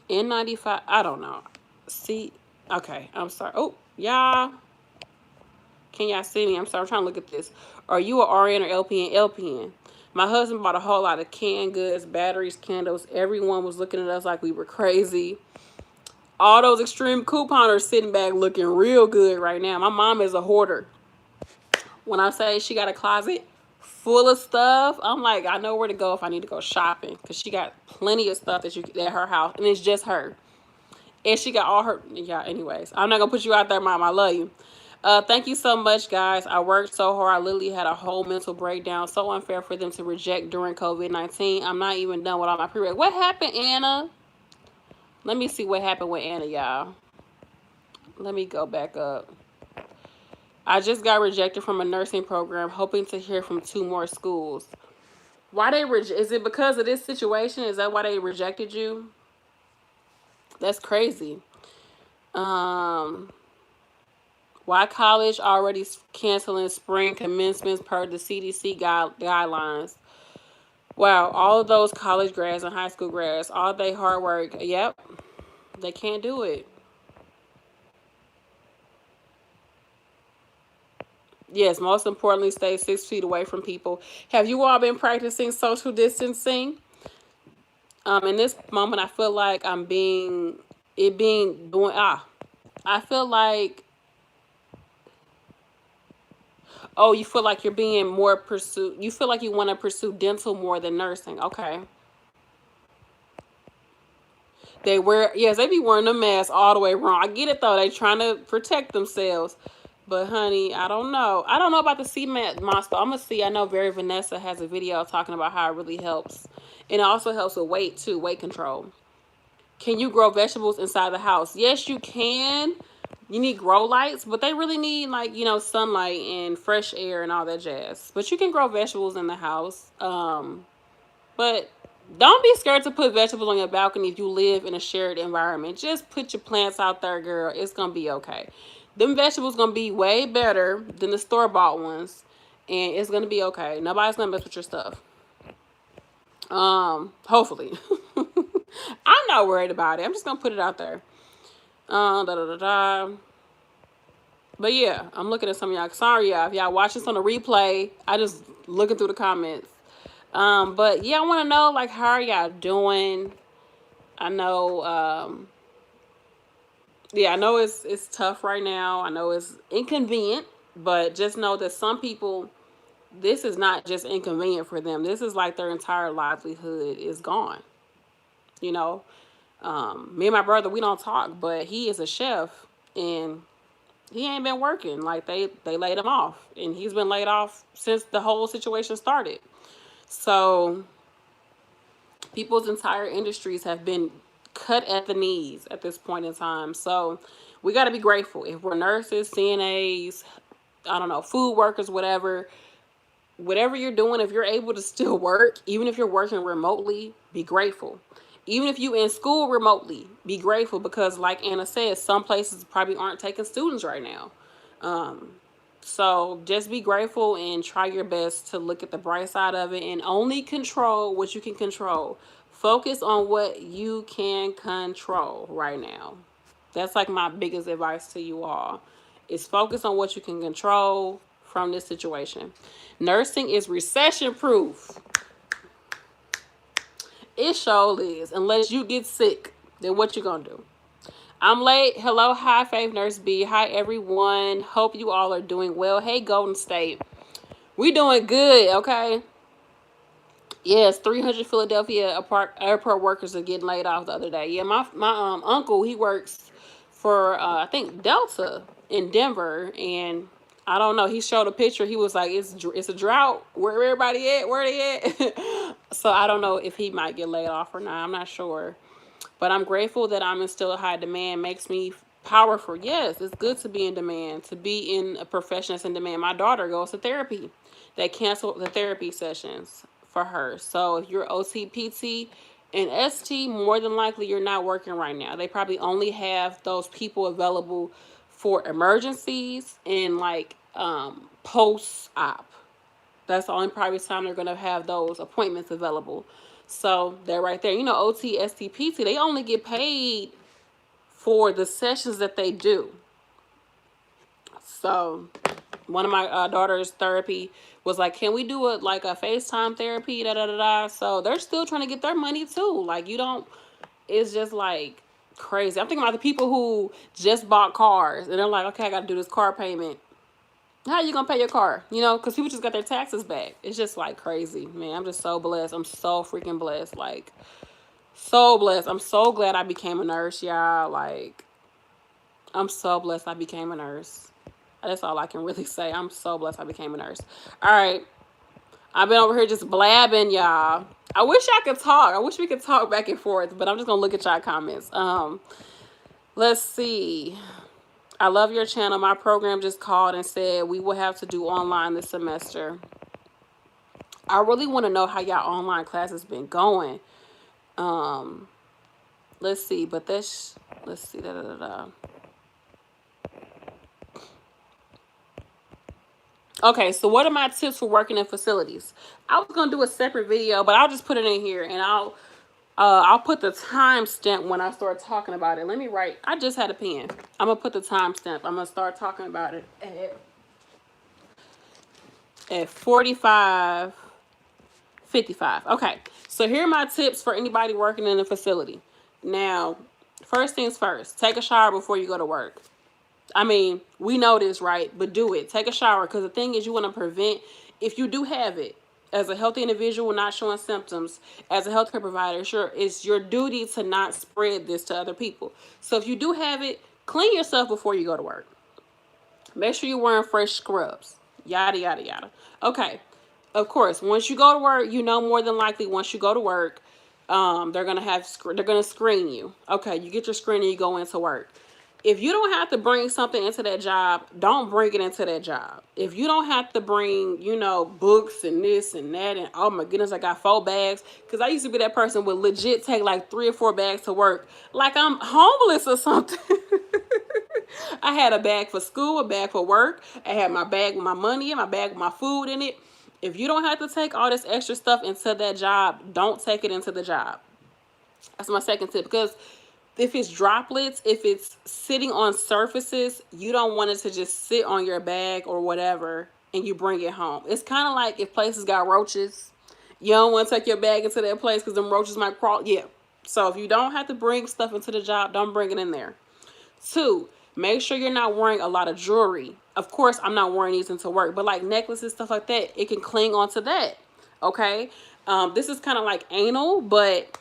N95. I don't know. See, okay, I'm sorry. Oh, y'all, can y'all see me? I'm sorry, I'm trying to look at this. Are you a RN or LPN? LPN. My husband bought a whole lot of canned goods, batteries, candles. Everyone was looking at us like we were crazy. All those extreme couponers sitting back looking real good right now. My mom is a hoarder. When I say she got a closet full of stuff, I'm like, I know where to go if I need to go shopping, because she got plenty of stuff that you at her house, and it's just her. And she got all her, yeah, anyways. I'm not gonna put you out there, mom. I love you. Thank you so much, guys. I worked so hard. I literally had a whole mental breakdown. So unfair for them to reject during COVID-19. I'm not even done with all my pre-req. What happened, Anna? Let me see what happened with Anna, y'all. Let me go back up. I just got rejected from a nursing program, hoping to hear from 2 more schools. Why they is it because of this situation? Is that why they rejected you? That's crazy. Why college already canceling spring commencements per the CDC guidelines? Wow, all of those college grads and high school grads, all they hard work, yep, they can't do it. Yes, most importantly, stay 6 feet away from people. Have you all been practicing social distancing? In this moment, I feel like I feel like, oh, you feel like you're being more pursued. You feel like you want to pursue dental more than nursing. Okay. They wear, yes, they be wearing the mask all the way wrong. I get it though. They trying to protect themselves. But honey, I don't know. I don't know about the cement monster. I'm gonna see. I know Very Vanessa has a video talking about how it really helps. And it also helps with weight too, weight control. Can you grow vegetables inside the house? Yes, you can. You need grow lights, but they really need, like, sunlight and fresh air and all that jazz. But you can grow vegetables in the house. But don't be scared to put vegetables on your balcony if you live in a shared environment. Just put your plants out there, girl. It's going to be okay. Them vegetables going to be way better than the store-bought ones. And it's going to be okay. Nobody's going to mess with your stuff. Hopefully. I'm not worried about it. I'm just going to put it out there. But yeah, I'm looking at some of y'all. Sorry, y'all. If y'all watching this on a replay, I just looking through the comments. But yeah, I want to know, like, how are y'all doing? I know, yeah, I know it's tough right now. I know it's inconvenient, but just know that some people, this is not just inconvenient for them. This is like their entire livelihood is gone. You know, me and my brother, we don't talk, but he is a chef and he ain't been working. Like they laid him off, and he's been laid off since the whole situation started. So people's entire industries have been cut at the knees at this point in time. So we got to be grateful. If we're nurses, CNAs, I don't know, food workers, whatever you're doing, if you're able to still work, even if you're working remotely, be grateful. Even if you in school remotely, be grateful, because like Anna said, some places probably aren't taking students right now. So just be grateful and try your best to look at the bright side of it and only control what you can control. Focus on what you can control right now. That's like my biggest advice to you all, is focus on what you can control from this situation. Nursing is recession proof. It surely is. Unless you get sick, then what you gonna do? I'm late. Hello, hi, YourFavNurseB. Hi, everyone. Hope you all are doing well. Hey, Golden State. We doing good, okay? Yes, 300 Philadelphia airport workers are getting laid off the other day. Yeah, my uncle, he works for, I think, Delta in Denver, and I don't know. He showed a picture. He was like, it's a drought. Where everybody at? Where they at? So I don't know if he might get laid off or not. I'm not sure. But I'm grateful that I'm in still a high demand. Makes me powerful. Yes, it's good to be in demand, to be in a profession that's in demand. My daughter goes to therapy. They canceled the therapy sessions for her. So if you're OT, PT, and ST, more than likely you're not working right now. They probably only have those people available for emergencies and like post-op. That's the only probably time they're going to have those appointments available. So they're right there. You know, OT, ST, PT, they only get paid for the sessions that they do. So one of my daughter's therapy was like, can we do it like a FaceTime therapy, da da da da. So they're still trying to get their money too. Like, you don't, it's just like crazy. I'm thinking about the people who just bought cars and they're like, okay, I got to do this car payment. How are you gonna pay your car? You know, because people just got their taxes back. It's just like crazy, man. I'm just so blessed. I'm so freaking blessed. Like, so blessed. I'm so glad I became a nurse, y'all. Like, I'm so blessed I became a nurse. That's all I can really say. I'm so blessed I became a nurse. All right. I've been over here just blabbing, y'all. I wish I could talk. I wish we could talk back and forth, but I'm just gonna look at y'all comments. Let's see. I love your channel. My program just called and said we will have to do online this semester. I really want to know how y'all online class has been going. Let's see, but let's see. Okay, so what are my tips for working in facilities? I was gonna do a separate video, but I'll just put it in here, and I'll put the timestamp when I start talking about it. Let me write. I just had a pen. I'm gonna put the timestamp. I'm gonna start talking about it at 45:55. Okay, so here are my tips for anybody working in a facility. Now, first things first, take a shower before you go to work. I mean, we know this, right? But do it. Take a shower, because the thing is, you want to prevent, if you do have it, as a healthy individual not showing symptoms, as a healthcare provider, sure, it's your duty to not spread this to other people. So if you do have it, clean yourself before you go to work. Make sure you're wearing fresh scrubs. Yada, yada, yada. Okay. Of course, once you go to work, you know more than likely once you go to work, they're gonna screen you. Okay, you get your screening, you go into work. If you don't have to bring something into that job, don't bring it into that job. If you don't have to bring, you know, books and this and that, and oh my goodness, I got 4 bags. Because I used to be that person would legit take like 3 or 4 bags to work, like I'm homeless or something. I had a bag for school, a bag for work. I had my bag with my money in, my bag with my food in it. If you don't have to take all this extra stuff into that job, don't take it into the job. That's my second tip, because if it's droplets, if it's sitting on surfaces, you don't want it to just sit on your bag or whatever and you bring it home. It's kind of like if places got roaches, you don't want to take your bag into that place because them roaches might crawl. Yeah. So if you don't have to bring stuff into the job, don't bring it in there. 2, make sure you're not wearing a lot of jewelry. Of course, I'm not wearing these into work, but like necklaces, stuff like that, it can cling onto that. Okay. This is kind of like anal, but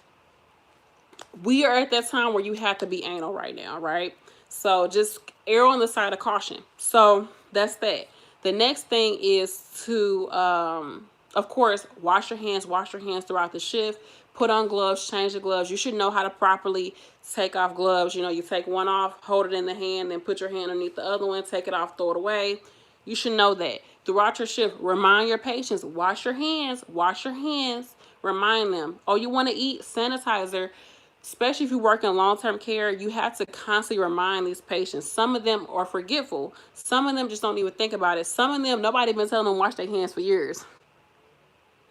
we are at that time where you have to be anal right now, right? So just err on the side of caution. So that's that. The next thing is to, of course, wash your hands throughout the shift. Put on gloves, change the gloves. You should know how to properly take off gloves. You know, you take one off, hold it in the hand, then put your hand underneath the other one, take it off, throw it away. You should know that. Throughout your shift, remind your patients, wash your hands, remind them. Oh, you want to eat? Sanitizer. Especially if you work in long-term care, you have to constantly remind these patients. Some of them are forgetful. Some of them just don't even think about it. Some of them, nobody been telling them to wash their hands for years.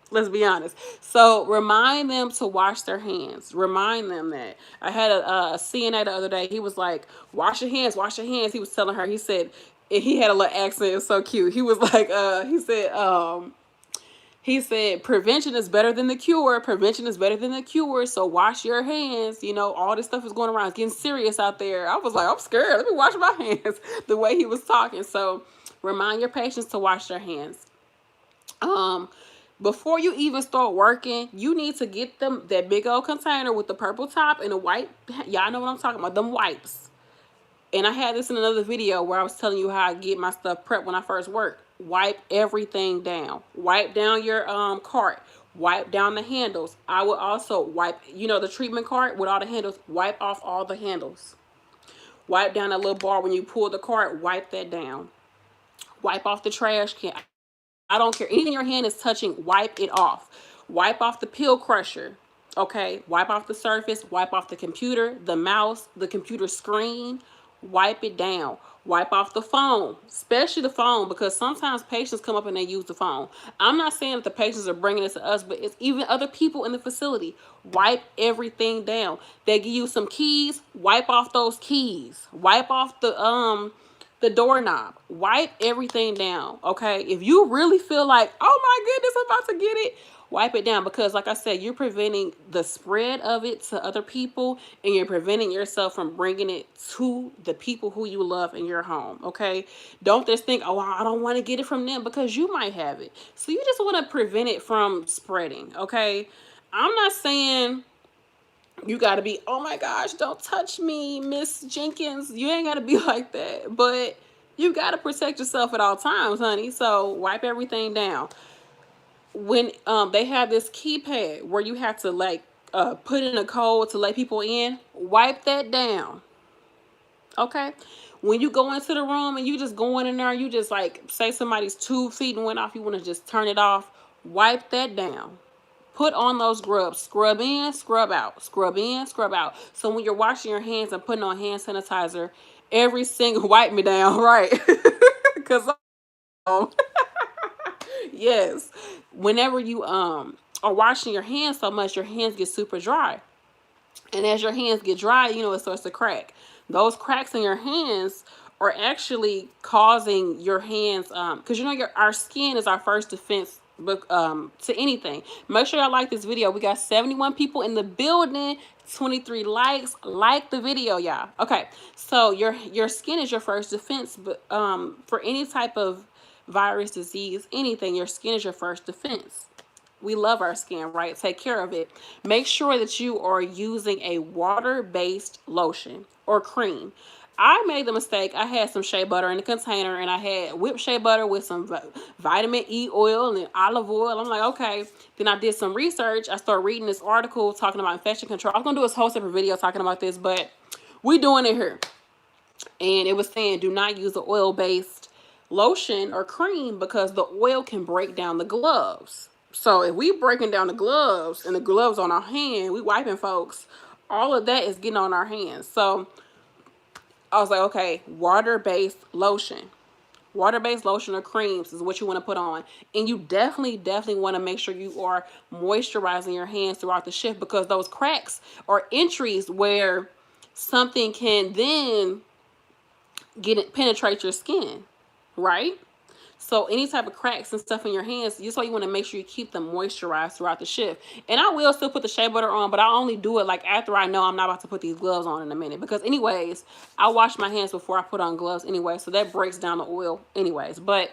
Let's be honest. So remind them to wash their hands. Remind them that. I had a CNA the other day. He was like, wash your hands, wash your hands. He was telling her, he said, and he had a little accent. It was so cute. He was like, he said, prevention is better than the cure. Prevention is better than the cure. So wash your hands. You know, all this stuff is going around. It's getting serious out there. I was like, I'm scared. Let me wash my hands. The way he was talking. So remind your patients to wash their hands. Before you even start working, you need to get them that big old container with the purple top and the white. Y'all know what I'm talking about. Them wipes. And I had this in another video where I was telling you how I get my stuff prepped when I first work. Wipe everything down. Wipe down your cart. Wipe down the handles. I would also wipe, you know, the treatment cart with all the handles. Wipe off all the handles. Wipe down that little bar when you pull the cart. Wipe that down. Wipe off the trash can. I don't care. Anything your hand is touching, wipe it off. Wipe off the pill crusher. Okay. Wipe off the surface. Wipe off the computer, the mouse, the computer screen. wipe it down. Wipe off the phone, especially the phone, because sometimes patients come up and they use the phone. I'm not saying that the patients are bringing this to us, but it's even other people in the facility. Wipe everything down. They give you some keys, wipe off those keys. Wipe off the doorknob. Wipe everything down, okay? If you really feel like, oh my goodness, I'm about to get it, wipe it down, because like I said, you're preventing the spread of it to other people, and you're preventing yourself from bringing it to the people who you love in your home, okay? Don't just think, oh, I don't want to get it from them, because you might have it. So you just want to prevent it from spreading, okay? I'm not saying you got to be, oh my gosh, don't touch me, Miss Jenkins. You ain't got to be like that, but you got to protect yourself at all times, honey. So wipe everything down. When they have this keypad where you have to like put in a code to let people in, wipe that down, okay? When you go into the room and you just go in there, you just like say somebody's tube feet and went off, you want to just turn it off, wipe that down. Put on those scrubs. Scrub in, scrub out. Scrub in, scrub out. So when you're washing your hands and putting on hand sanitizer, every single wipe me down, right? Because yes, whenever you are washing your hands so much, your hands get super dry. And as your hands get dry, you know, it starts to crack. Those cracks in your hands are actually causing your hands, because you know our skin is our first defense to anything. Make sure y'all like this video. We got 71 people in the building, 23 likes. Like the video, y'all. Okay, so your skin is your first defense, but for any type of virus, disease, anything, your skin is your first defense. We love our skin, right? Take care of it. Make sure that you are using a water-based lotion or cream. I made the mistake. I had some shea butter in the container, and I had whipped shea butter with some vitamin E oil and olive oil. I'm like, okay. Then I did some research. I started reading this article talking about infection control. I was going to do a whole separate video talking about this, but we doing it here. And it was saying do not use the oil-based lotion or cream because the oil can break down the gloves. So if we breaking down the gloves and the gloves on our hand, we wiping folks, all of that is getting on our hands. So I was like, okay, water-based lotion. Water-based lotion or creams is what you want to put on. And you definitely want to make sure you are moisturizing your hands throughout the shift, because those cracks are entries where something can then penetrate your skin, right? So any type of cracks and stuff in your hands, that's why you want to make sure you keep them moisturized throughout the shift. And I will still put the shea butter on, but I only do it like after I know I'm not about to put these gloves on in a minute. Because anyways, I wash my hands before I put on gloves anyway, so that breaks down the oil anyways. But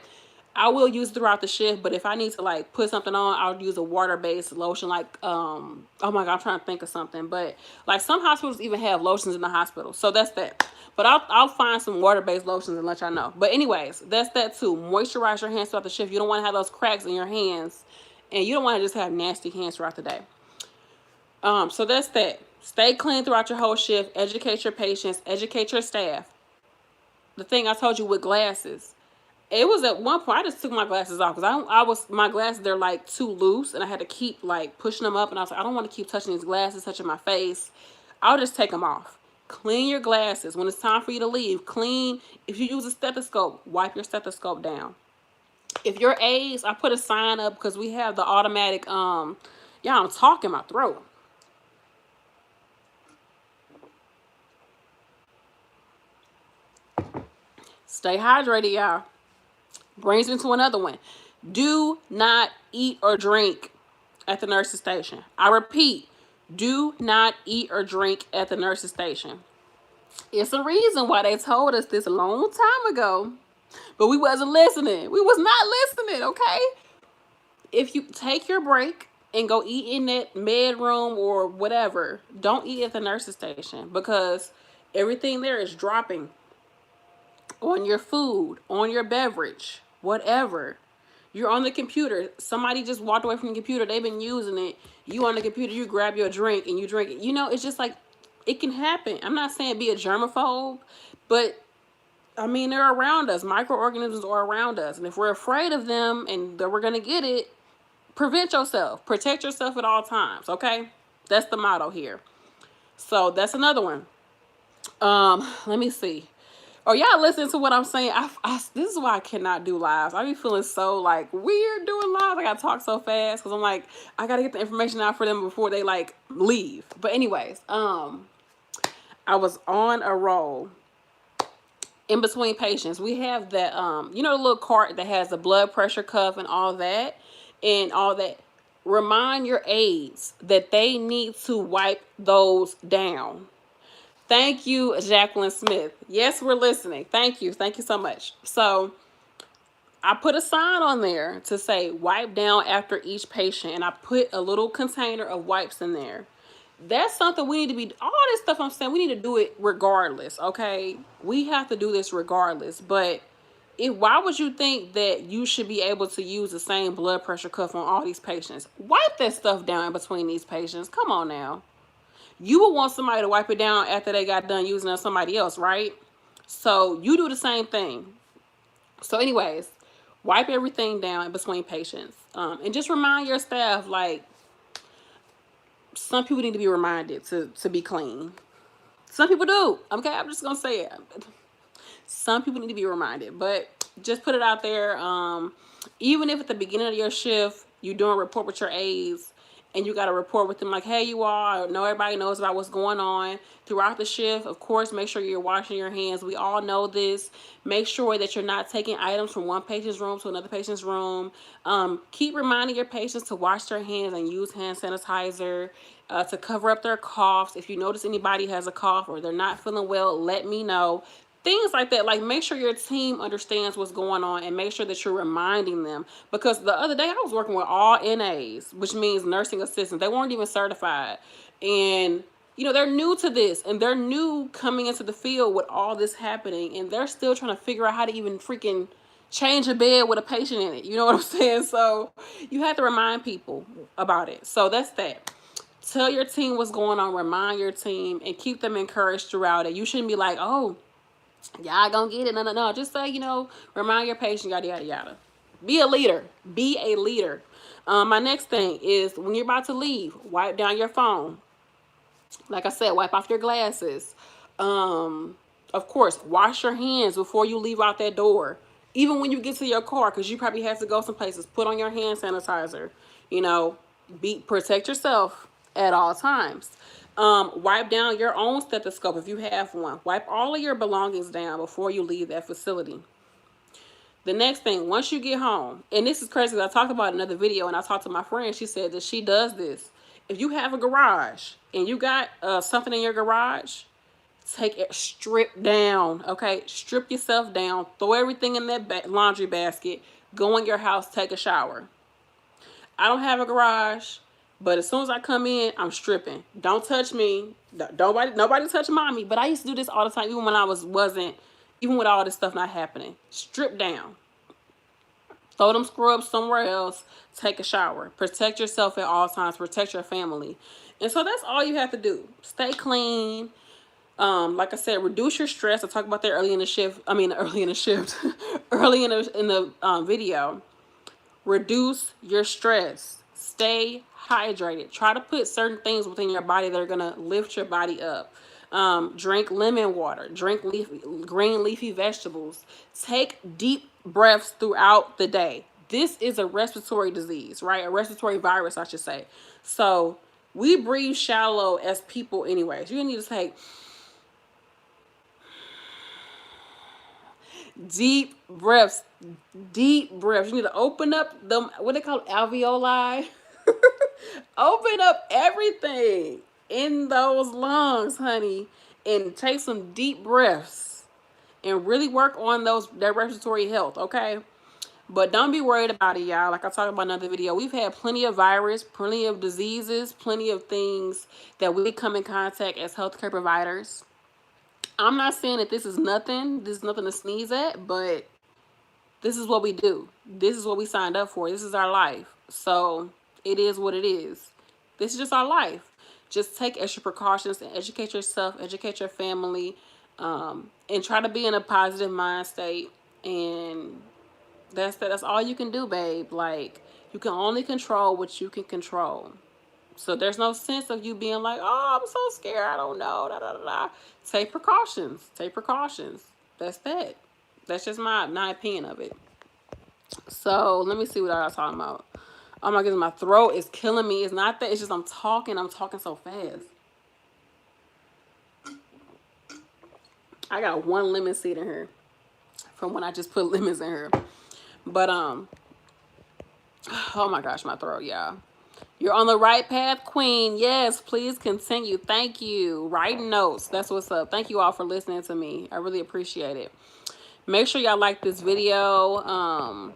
I will use it throughout the shift, but if I need to like put something on, I'll use a water-based lotion like, oh my God, I'm trying to think of something. But like some hospitals even have lotions in the hospital. So that's that. But I'll find some water-based lotions and let y'all know. But anyways, that's that too. Moisturize your hands throughout the shift. You don't want to have those cracks in your hands, and you don't want to just have nasty hands throughout the day. So that's that. Stay clean throughout your whole shift. Educate your patients. Educate your staff. The thing I told you with glasses. It was at one point I just took my glasses off because my glasses, they're like too loose, and I had to keep like pushing them up, and I was like, I don't want to keep touching these glasses, touching my face. I'll just take them off. Clean your glasses. When it's time for you to leave, clean. If you use a stethoscope, wipe your stethoscope down. If your aides, I put a sign up because we have the automatic, I'm talking my throat. Stay hydrated, y'all. Brings me to another one. Do not eat or drink at the nurse's station. I repeat, do not eat or drink at the nurse's station. It's a reason why they told us this a long time ago, but we wasn't listening. We was not listening, okay? If you take your break and go eat in that med room or whatever, don't eat at the nurse's station, because everything there is dropping on your food, on your beverage, whatever. You're on the computer. Somebody just walked away from the computer. They've been using it. You on the computer, you grab your drink and you drink it. You know, it's just like, it can happen. I'm not saying be a germaphobe, but I mean, they're around us. Microorganisms are around us. And if we're afraid of them and that we're going to get it, prevent yourself. Protect yourself at all times, okay? That's the motto here. So that's another one. Let me see. Or y'all listen to what I'm saying. This is why I cannot do lives. I be feeling so like weird doing lives. I gotta talk so fast because I'm like, I gotta get the information out for them before they like leave. But anyways, I was on a roll in between patients. We have that, you know, the little cart that has the blood pressure cuff and all that, and all that. Remind your aides that they need to wipe those down. Thank you, Jacqueline Smith. Yes, we're listening. Thank you. Thank you so much. So I put a sign on there to say wipe down after each patient, and I put a little container of wipes in there. That's something we need to be, all this stuff I'm saying, we need to do it regardless, okay? We have to do this regardless. But why would you think that you should be able to use the same blood pressure cuff on all these patients? Wipe that stuff down in between these patients. Come on now. You would want somebody to wipe it down after they got done using it on somebody else, right? So you do the same thing. So anyways, wipe everything down in between patients. And just remind your staff, like, some people need to be reminded to be clean. Some people do. Okay, I'm just gonna say it. Some people need to be reminded, but just put it out there. Even if at the beginning of your shift you're doing a report with your aides, and you got to report with them like, hey, you all, I know everybody knows about what's going on throughout the shift. Of course, make sure you're washing your hands. We all know this. Make sure that you're not taking items from one patient's room to another patient's room. Keep reminding your patients to wash their hands and use hand sanitizer, to cover up their coughs. If you notice anybody has a cough or they're not feeling well, let me know. Things like that. Like, make sure your team understands what's going on, and make sure that you're reminding them. Because the other day I was working with all NAs, which means nursing assistants. They weren't even certified. And, you know, they're new to this, and they're new coming into the field with all this happening, and they're still trying to figure out how to even freaking change a bed with a patient in it. You know what I'm saying? So you have to remind people about it. So that's that. Tell your team what's going on, remind your team, and keep them encouraged throughout it. You shouldn't be like, oh, y'all gonna get it. No. Just say, you know, remind your patient, yada, yada, yada. Be a leader. Be a leader. My next thing is, when you're about to leave, wipe down your phone. Like I said, wipe off your glasses. Of course, wash your hands before you leave out that door. Even when you get to your car, because you probably have to go some places, put on your hand sanitizer. You know, protect yourself at all times. Wipe down your own stethoscope if you have one. Wipe all of your belongings down before you leave that facility. The next thing, once you get home, and this is crazy, I talked about another video, and I talked to my friend. She said that she does this. If you have a garage and you got something in your garage, take it, strip down, okay? Strip yourself down, throw everything in that laundry basket, go in your house, take a shower. I don't have a garage, but as soon as I come in, I'm stripping. Don't touch me. Nobody touch mommy. But I used to do this all the time, even when I wasn't, even with all this stuff not happening. Strip down. Throw them scrubs somewhere else. Take a shower. Protect yourself at all times. Protect your family. And so that's all you have to do. Stay clean. Like I said, reduce your stress. I talked about that early in the shift. Early in the video. Reduce your stress. Stay hydrated. Try to put certain things within your body that are going to lift your body up. Drink lemon water. Drink green leafy vegetables. Take deep breaths throughout the day. This is a respiratory disease, right? A respiratory virus, I should say. So we breathe shallow as people anyways. You need to take deep breaths. Deep breaths. You need to open up them, what they call it, alveoli. Open up everything in those lungs, honey, and take some deep breaths and really work on their respiratory health, okay? But don't be worried about it, y'all. Like I talked about in another video, we've had plenty of virus, plenty of diseases, plenty of things that we come in contact as healthcare providers. I'm not saying that this is nothing to sneeze at, but this is what we do. This is what we signed up for. This is our life. So it is what it is. This is just our life. Just take extra precautions and educate yourself, educate your family, and try to be in a positive mind state. And that's all you can do, babe. Like, you can only control what you can control. So there's no sense of you being like, oh, I'm so scared, I don't know, da da da da. Take precautions. Take precautions. That's that. That's just my opinion of it. So let me see what I was talking about. Oh my goodness, my throat is killing me. It's not that. It's just I'm talking so fast. I got one lemon seed in here from when I just put lemons in here. But oh my gosh, my throat, y'all. You're on the right path, Queen. Yes, please continue. Thank you. Writing notes. That's what's up. Thank you all for listening to me. I really appreciate it. Make sure y'all like this video.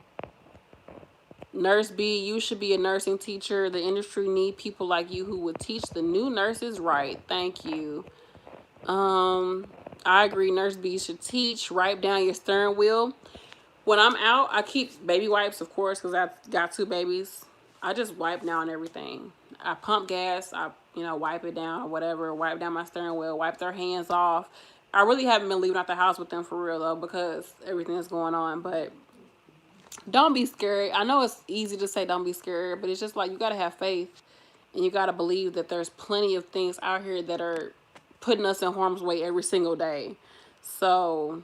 Nurse B, you should be a nursing teacher. The industry need people like you who would teach the new nurses right. Thank you. I agree. Nurse B should teach. Wipe down your steering wheel. When I'm out, I keep baby wipes, of course, because I've got 2 babies. I just wipe down everything. I pump gas. I, wipe it down or whatever. Wipe down my steering wheel. Wipe their hands off. I really haven't been leaving out the house with them for real, though, because everything is going on. But don't be scared. I know it's easy to say don't be scared, but it's just like you got to have faith. And you got to believe that there's plenty of things out here that are putting us in harm's way every single day. So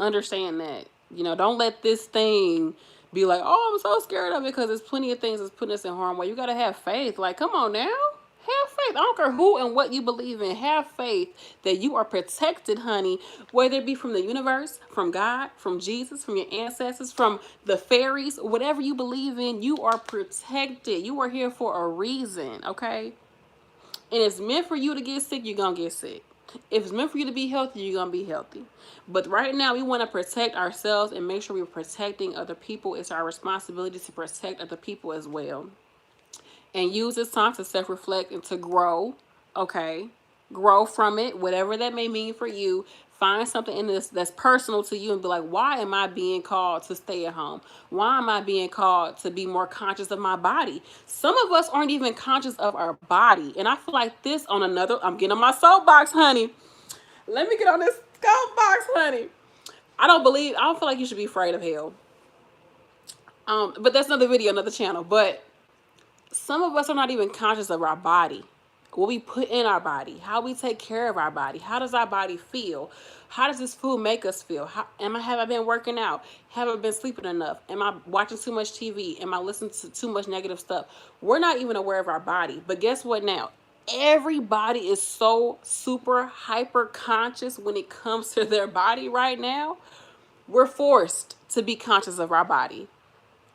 understand that. Don't let this thing be like, oh, I'm so scared of it, because there's plenty of things that's putting us in harm's way. You got to have faith. Like, come on now. Have faith. I don't care who and what you believe in. Have faith that you are protected, honey, whether it be from the universe, from God, from Jesus, from your ancestors, from the fairies, whatever you believe in, you are protected. You are here for a reason, okay? And it's meant for you to get sick, you're going to get sick. If it's meant for you to be healthy, you're going to be healthy. But right now, we want to protect ourselves and make sure we're protecting other people. It's our responsibility to protect other people as well. And use this time to self-reflect and to grow, okay? Grow from it, whatever that may mean for you. Find something in this that's personal to you and be like, why am I being called to stay at home? Why am I being called to be more conscious of my body? Some of us aren't even conscious of our body. And I feel like this on another, I'm getting on my soapbox, honey. Let me get on this soapbox, honey. I don't feel like you should be afraid of hell. But that's another video, another channel. But some of us are not even conscious of our body. What we put in our body, how we take care of our body. How does our body feel? How does this food make us feel? Have I been working out? Have I been sleeping enough? Am I watching too much TV? Am I listening to too much negative stuff? We're not even aware of our body. But guess what now? Everybody is so super hyper conscious when it comes to their body right now. We're forced to be conscious of our body.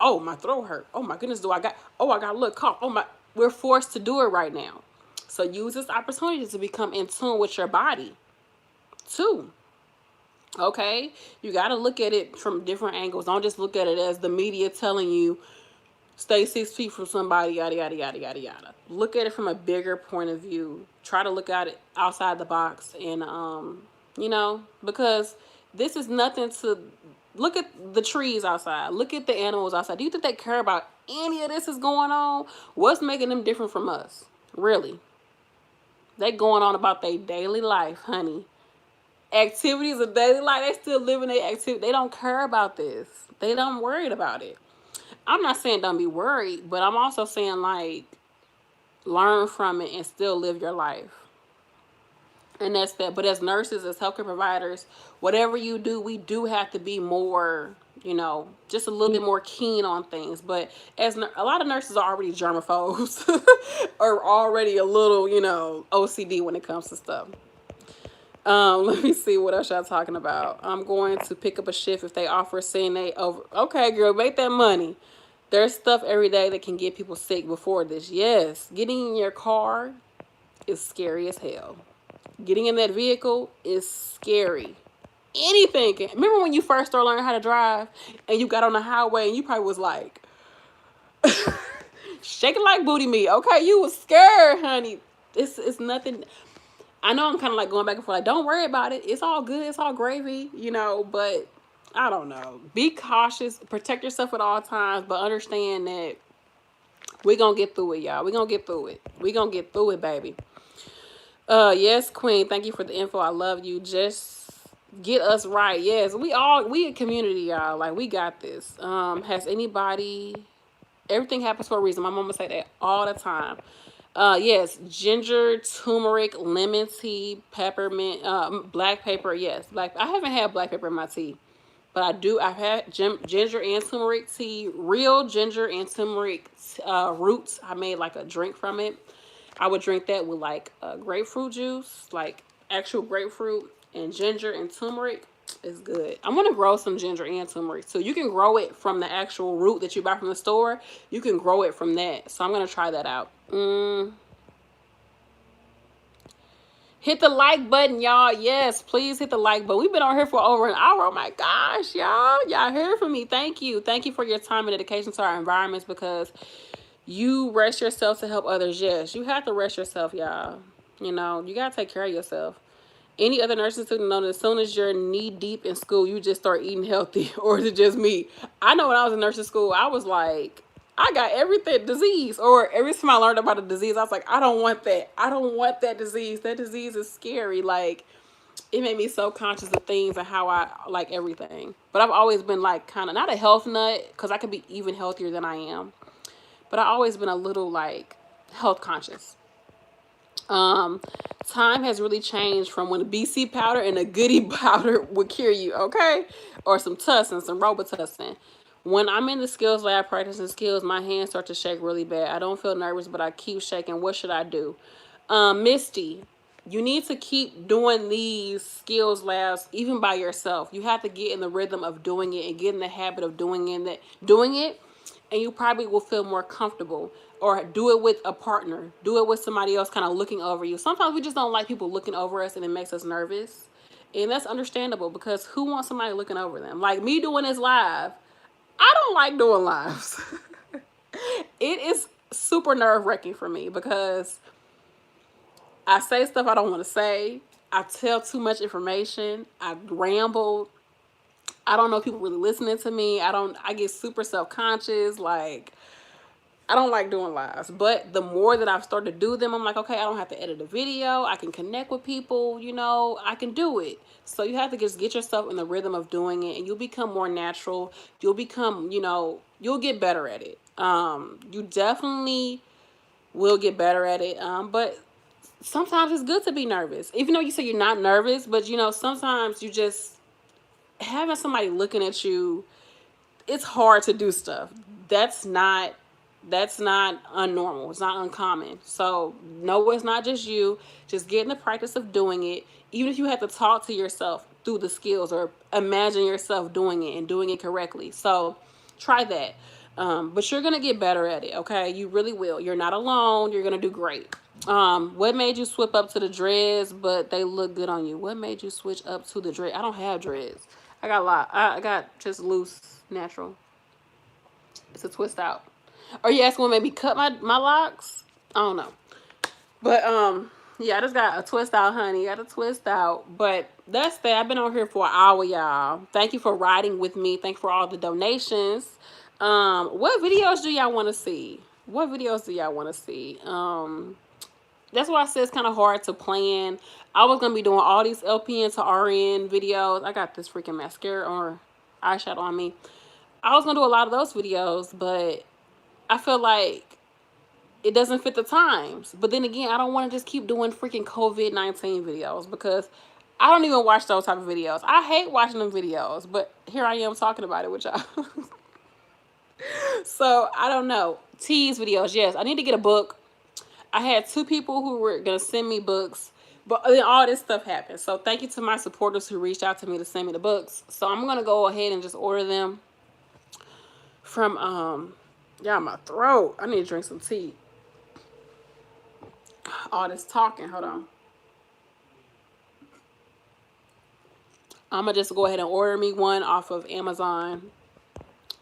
Oh, my throat hurt. Oh my goodness, I got a little cough. We're forced to do it right now. So use this opportunity to become in tune with your body too. Okay? You got to look at it from different angles. Don't just look at it as the media telling you, stay 6 feet from somebody, yada, yada, yada, yada, yada. Look at it from a bigger point of view. Try to look at it outside the box and, because this is nothing to... Look at the trees outside. Look at the animals outside. Do you think they care about any of this is going on? What's making them different from us? Really? They going on about their daily life, honey. Activities of daily life. They still living their activity. They don't care about this. They don't worried about it. I'm not saying don't be worried, but I'm also saying, like, learn from it and still live your life. And that's that. But as nurses, as healthcare providers, whatever you do, we do have to be more, just a little bit more keen on things. But as a lot of nurses are already germaphobes or already a little, OCD when it comes to stuff. Let me see what else y'all talking about. I'm going to pick up a shift if they offer CNA over. Okay, girl, make that money. There's stuff every day that can get people sick before this. Yes, getting in your car is scary as hell. Getting in that vehicle is scary. Anything can. Remember when you first started learning how to drive and you got on the highway and you probably was like shaking like booty meat. Okay, you was scared, honey. It's nothing. I know I'm kind of like going back and forth. Like, don't worry about it. It's all good. It's all gravy, but I don't know. Be cautious. Protect yourself at all times, but understand that we're going to get through it, y'all. We're going to get through it. We're going to get through it, baby. Yes, Queen. Thank you for the info. I love you. Just get us right. Yes, we a community, y'all. Like, we got this. Has anybody... Everything happens for a reason. My mama say that all the time. Yes, ginger, turmeric, lemon tea, peppermint, black pepper. Yes, black. I haven't had black pepper in my tea, but I do. I've had ginger and turmeric tea, real ginger and turmeric roots. I made like a drink from it. I would drink that with like grapefruit juice, like actual grapefruit and ginger and turmeric. It's good. I'm gonna grow some ginger and turmeric too. You can grow it from the actual root that you buy from the store. You can grow it from that. So I'm gonna try that out. Hit the like button, y'all. Yes, please hit the like button. We've been on here for over an hour. Oh my gosh, y'all. Y'all heard from me. Thank you. Thank you for your time and dedication to our environments, because you rest yourself to help others. Yes, you have to rest yourself, y'all. You know, you gotta take care of yourself. Any other nursing student know that as soon as you're knee deep in school, you just start eating healthy? Or is it just me? I know when I was in nursing school, I was like, I got everything disease. Or every time I learned about a disease, I was like, I don't want that. I don't want that disease. That disease is scary. Like, it made me so conscious of things and how I like everything. But I've always been like kind of not a health nut, because I could be even healthier than I am. But I've always been a little like health conscious. Time has really changed from when a BC powder and a goody powder would cure you, okay? Or some Tussin, some Robitussin. When I'm in the skills lab practicing skills, my hands start to shake really bad. I don't feel nervous, but I keep shaking. What should I do? Misty, you need to keep doing these skills labs even by yourself. You have to get in the rhythm of doing it and get in the habit of doing it, and you probably will feel more comfortable. Or do it with a partner. Do it with somebody else kind of looking over you. Sometimes we just don't like people looking over us, and it makes us nervous. And that's understandable, because who wants somebody looking over them? Like me doing this live, I don't like doing lives. It is super nerve-wracking for me, because I say stuff I don't want to say. I tell too much information. I ramble. I don't know if people really listening to me. I get super self-conscious. Like, I don't like doing lives. But the more that I've started to do them, I'm like, okay, I don't have to edit a video. I can connect with people, I can do it. So you have to just get yourself in the rhythm of doing it, and you'll become more natural. You'll become, you'll get better at it. You definitely will get better at it. But sometimes it's good to be nervous. Even though you say you're not nervous, but sometimes you just having somebody looking at you, it's hard to do stuff. That's not unnormal. It's not uncommon. So no, it's not just you. Just get in the practice of doing it. Even if you have to talk to yourself through the skills, or imagine yourself doing it and doing it correctly. So try that. But you're going to get better at it. Okay. You really will. You're not alone. You're going to do great. What made you switch up to the dreads, but they look good on you? What made you switch up to the dreads? I don't have dreads. I got a lot. I got just loose, natural. It's a twist out. Are you asking what made me cut my locks? I don't know. But yeah, I just got a twist out, honey. Got a twist out. But that's that. I've been on here for an hour, y'all. Thank you for riding with me. Thank you for all the donations. What videos do y'all want to see? What videos do y'all want to see? That's why I said it's kind of hard to plan. I was going to be doing all these LPN to RN videos. I got this freaking mascara or eyeshadow on me. I was going to do a lot of those videos, but I feel like it doesn't fit the times. But then again, I don't want to just keep doing freaking COVID-19 videos, because I don't even watch those type of videos. I hate watching them videos, but here I am talking about it with y'all. So, I don't know. Tease videos, yes. I need to get a book. I had 2 people who were going to send me books, but then all this stuff happened. So thank you to my supporters who reached out to me to send me the books. So I'm going to go ahead and just order them from, yeah, my throat. I need to drink some tea. All this talking. Hold on. I'm going to just go ahead and order me one off of Amazon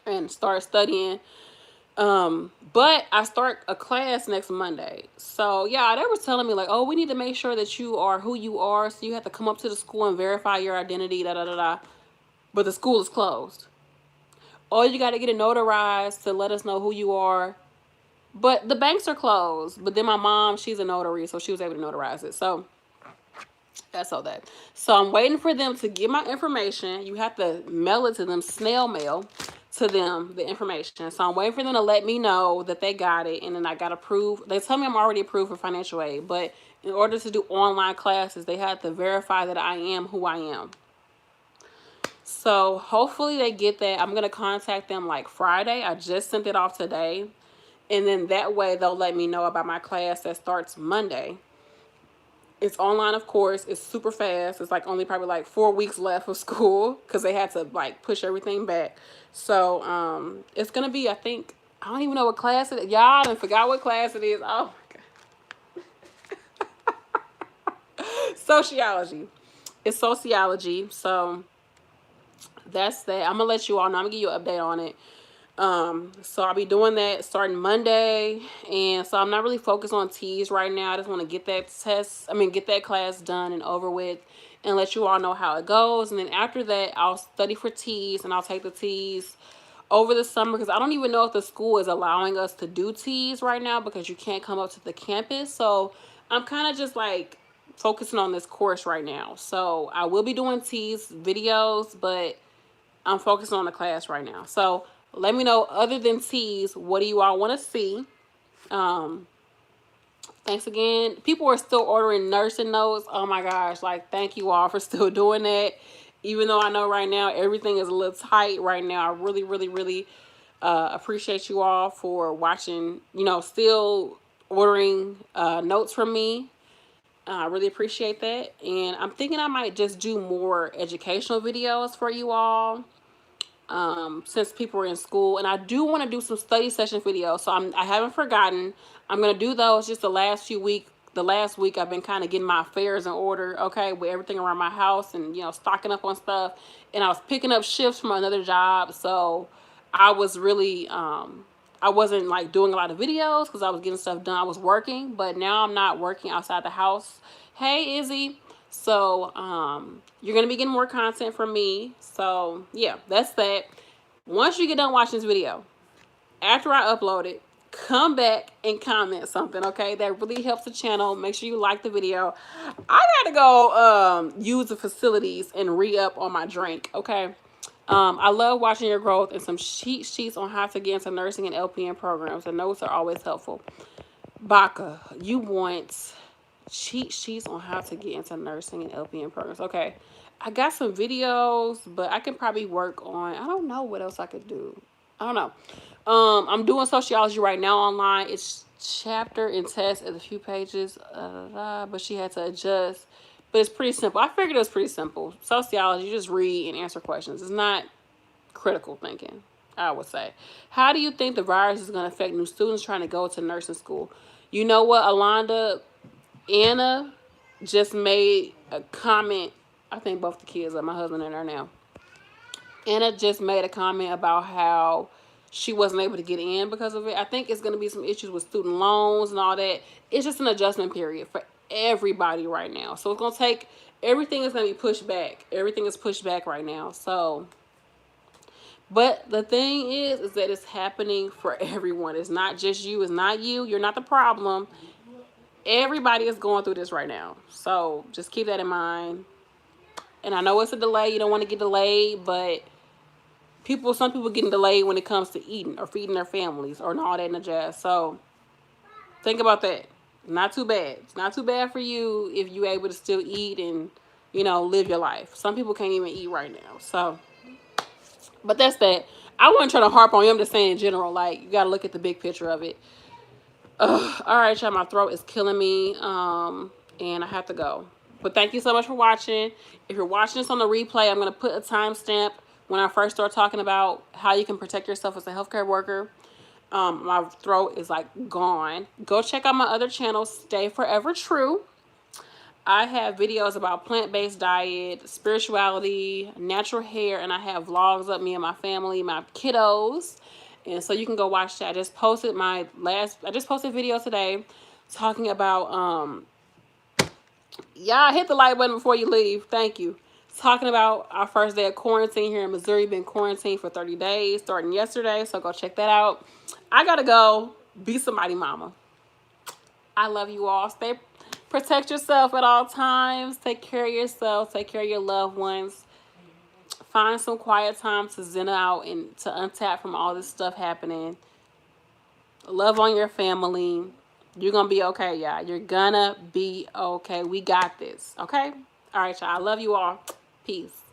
and start studying. But I start a class next Monday. So yeah, they were telling me like, oh, we need to make sure that you are who you are. So you have to come up to the school and verify your identity, da da da da. But the school is closed. Or you got to get it notarized to let us know who you are. But the banks are closed. But then my mom, she's a notary, so she was able to notarize it. So That's all that. So I'm waiting for them to get my information. You have to mail it to them, snail mail to them the information. So I'm waiting for them to let me know that they got it, and then I got approved. They tell me I'm already approved for financial aid, but in order to do online classes, they had to verify that I am who I am. So hopefully they get that. I'm gonna contact them like Friday. I just sent it off today, and then that way they'll let me know about my class that starts Monday. It's online, of course. It's super fast. It's like only probably like 4 weeks left of school because they had to like push everything back. So it's gonna be, I think, I don't even know what class it is. Y'all done forgot what class it is. Oh my god. Sociology. It's sociology. So that's that. I'm gonna let you all know. I'm gonna give you an update on it. So I'll be doing that starting Monday, and so I'm not really focused on T's right now. I just want to get get that class done and over with, and let you all know how it goes. And then after that, I'll study for T's, and I'll take the T's over the summer, because I don't even know if the school is allowing us to do T's right now because you can't come up to the campus. So I'm kind of just like focusing on this course right now. So I will be doing T's videos, but I'm focusing on the class right now. So let me know, other than T's, what do you all want to see? Thanks again. People are still ordering nursing notes. Oh my gosh, like, thank you all for still doing that. Even though I know right now everything is a little tight right now, I really, really, really appreciate you all for watching, still ordering notes from me. I really appreciate that. And I'm thinking I might just do more educational videos for you all. Since people are in school, and I do want to do some study session videos, so I haven't forgotten. I'm gonna do those. Just the last week I've been kind of getting my affairs in order, okay, with everything around my house, and stocking up on stuff. And I was picking up shifts from another job, so I was really I wasn't like doing a lot of videos because I was getting stuff done. I was working, but now I'm not working outside the house. Hey Izzy. So you're gonna be getting more content from me. So yeah, that's that. Once you get done watching this video, after I upload it, come back and comment something, okay? That really helps the channel. Make sure you like the video. I gotta go use the facilities and re-up on my drink, okay? I love watching your growth, and some cheat sheets on how to get into nursing and LPN programs. The notes are always helpful. Baka, you want cheat sheets on how to get into nursing and LPN programs. Okay, I got some videos, but I can probably work on, I don't know what else I could do. I don't know. I'm doing sociology right now online. It's chapter and test at a few pages, but she had to adjust. But it's pretty simple. I figured it was pretty simple. Sociology, you just read and answer questions. It's not critical thinking, I would say. How do you think the virus is going to affect new students trying to go to nursing school? You know what, Alonda? Anna just made a comment. I think both the kids are, my husband and her now. Anna just made a comment about how she wasn't able to get in because of it. I think it's going to be some issues with student loans and all that. It's just an adjustment period for everybody right now. So it's going to take, everything is going to be pushed back. Everything is pushed back right now. So, but the thing is that it's happening for everyone. It's not just you. It's not you. You're not the problem. Everybody is going through this right now. So just keep that in mind. And I know it's a delay. You don't want to get delayed, but some people getting delayed when it comes to eating or feeding their families or all that in the jazz. So think about that. Not too bad. It's not too bad for you if you're able to still eat and, live your life. Some people can't even eat right now. So, but that's that. I wasn't trying to harp on you. I'm just saying in general, like, you got to look at the big picture of it. All right, y'all, my throat is killing me, and I have to go. But thank you so much for watching. If you're watching this on the replay, I'm going to put a timestamp when I first start talking about how you can protect yourself as a healthcare worker. My throat is like gone. Go check out my other channel, Stay Forever True. I have videos about plant-based diet, spirituality, natural hair, and I have vlogs of me and my family, my kiddos. And so you can go watch that. I just posted a video today talking about, hit the like button before you leave. Thank you. Talking about our first day of quarantine here in Missouri. Been quarantined for 30 days, starting yesterday. So go check that out. I got to go be somebody mama. I love you all. Protect yourself at all times. Take care of yourself. Take care of your loved ones. Find some quiet time to zen out and to untap from all this stuff happening. Love on your family. You're going to be okay, y'all. You're going to be okay. We got this, okay? All right, y'all. I love you all. Peace.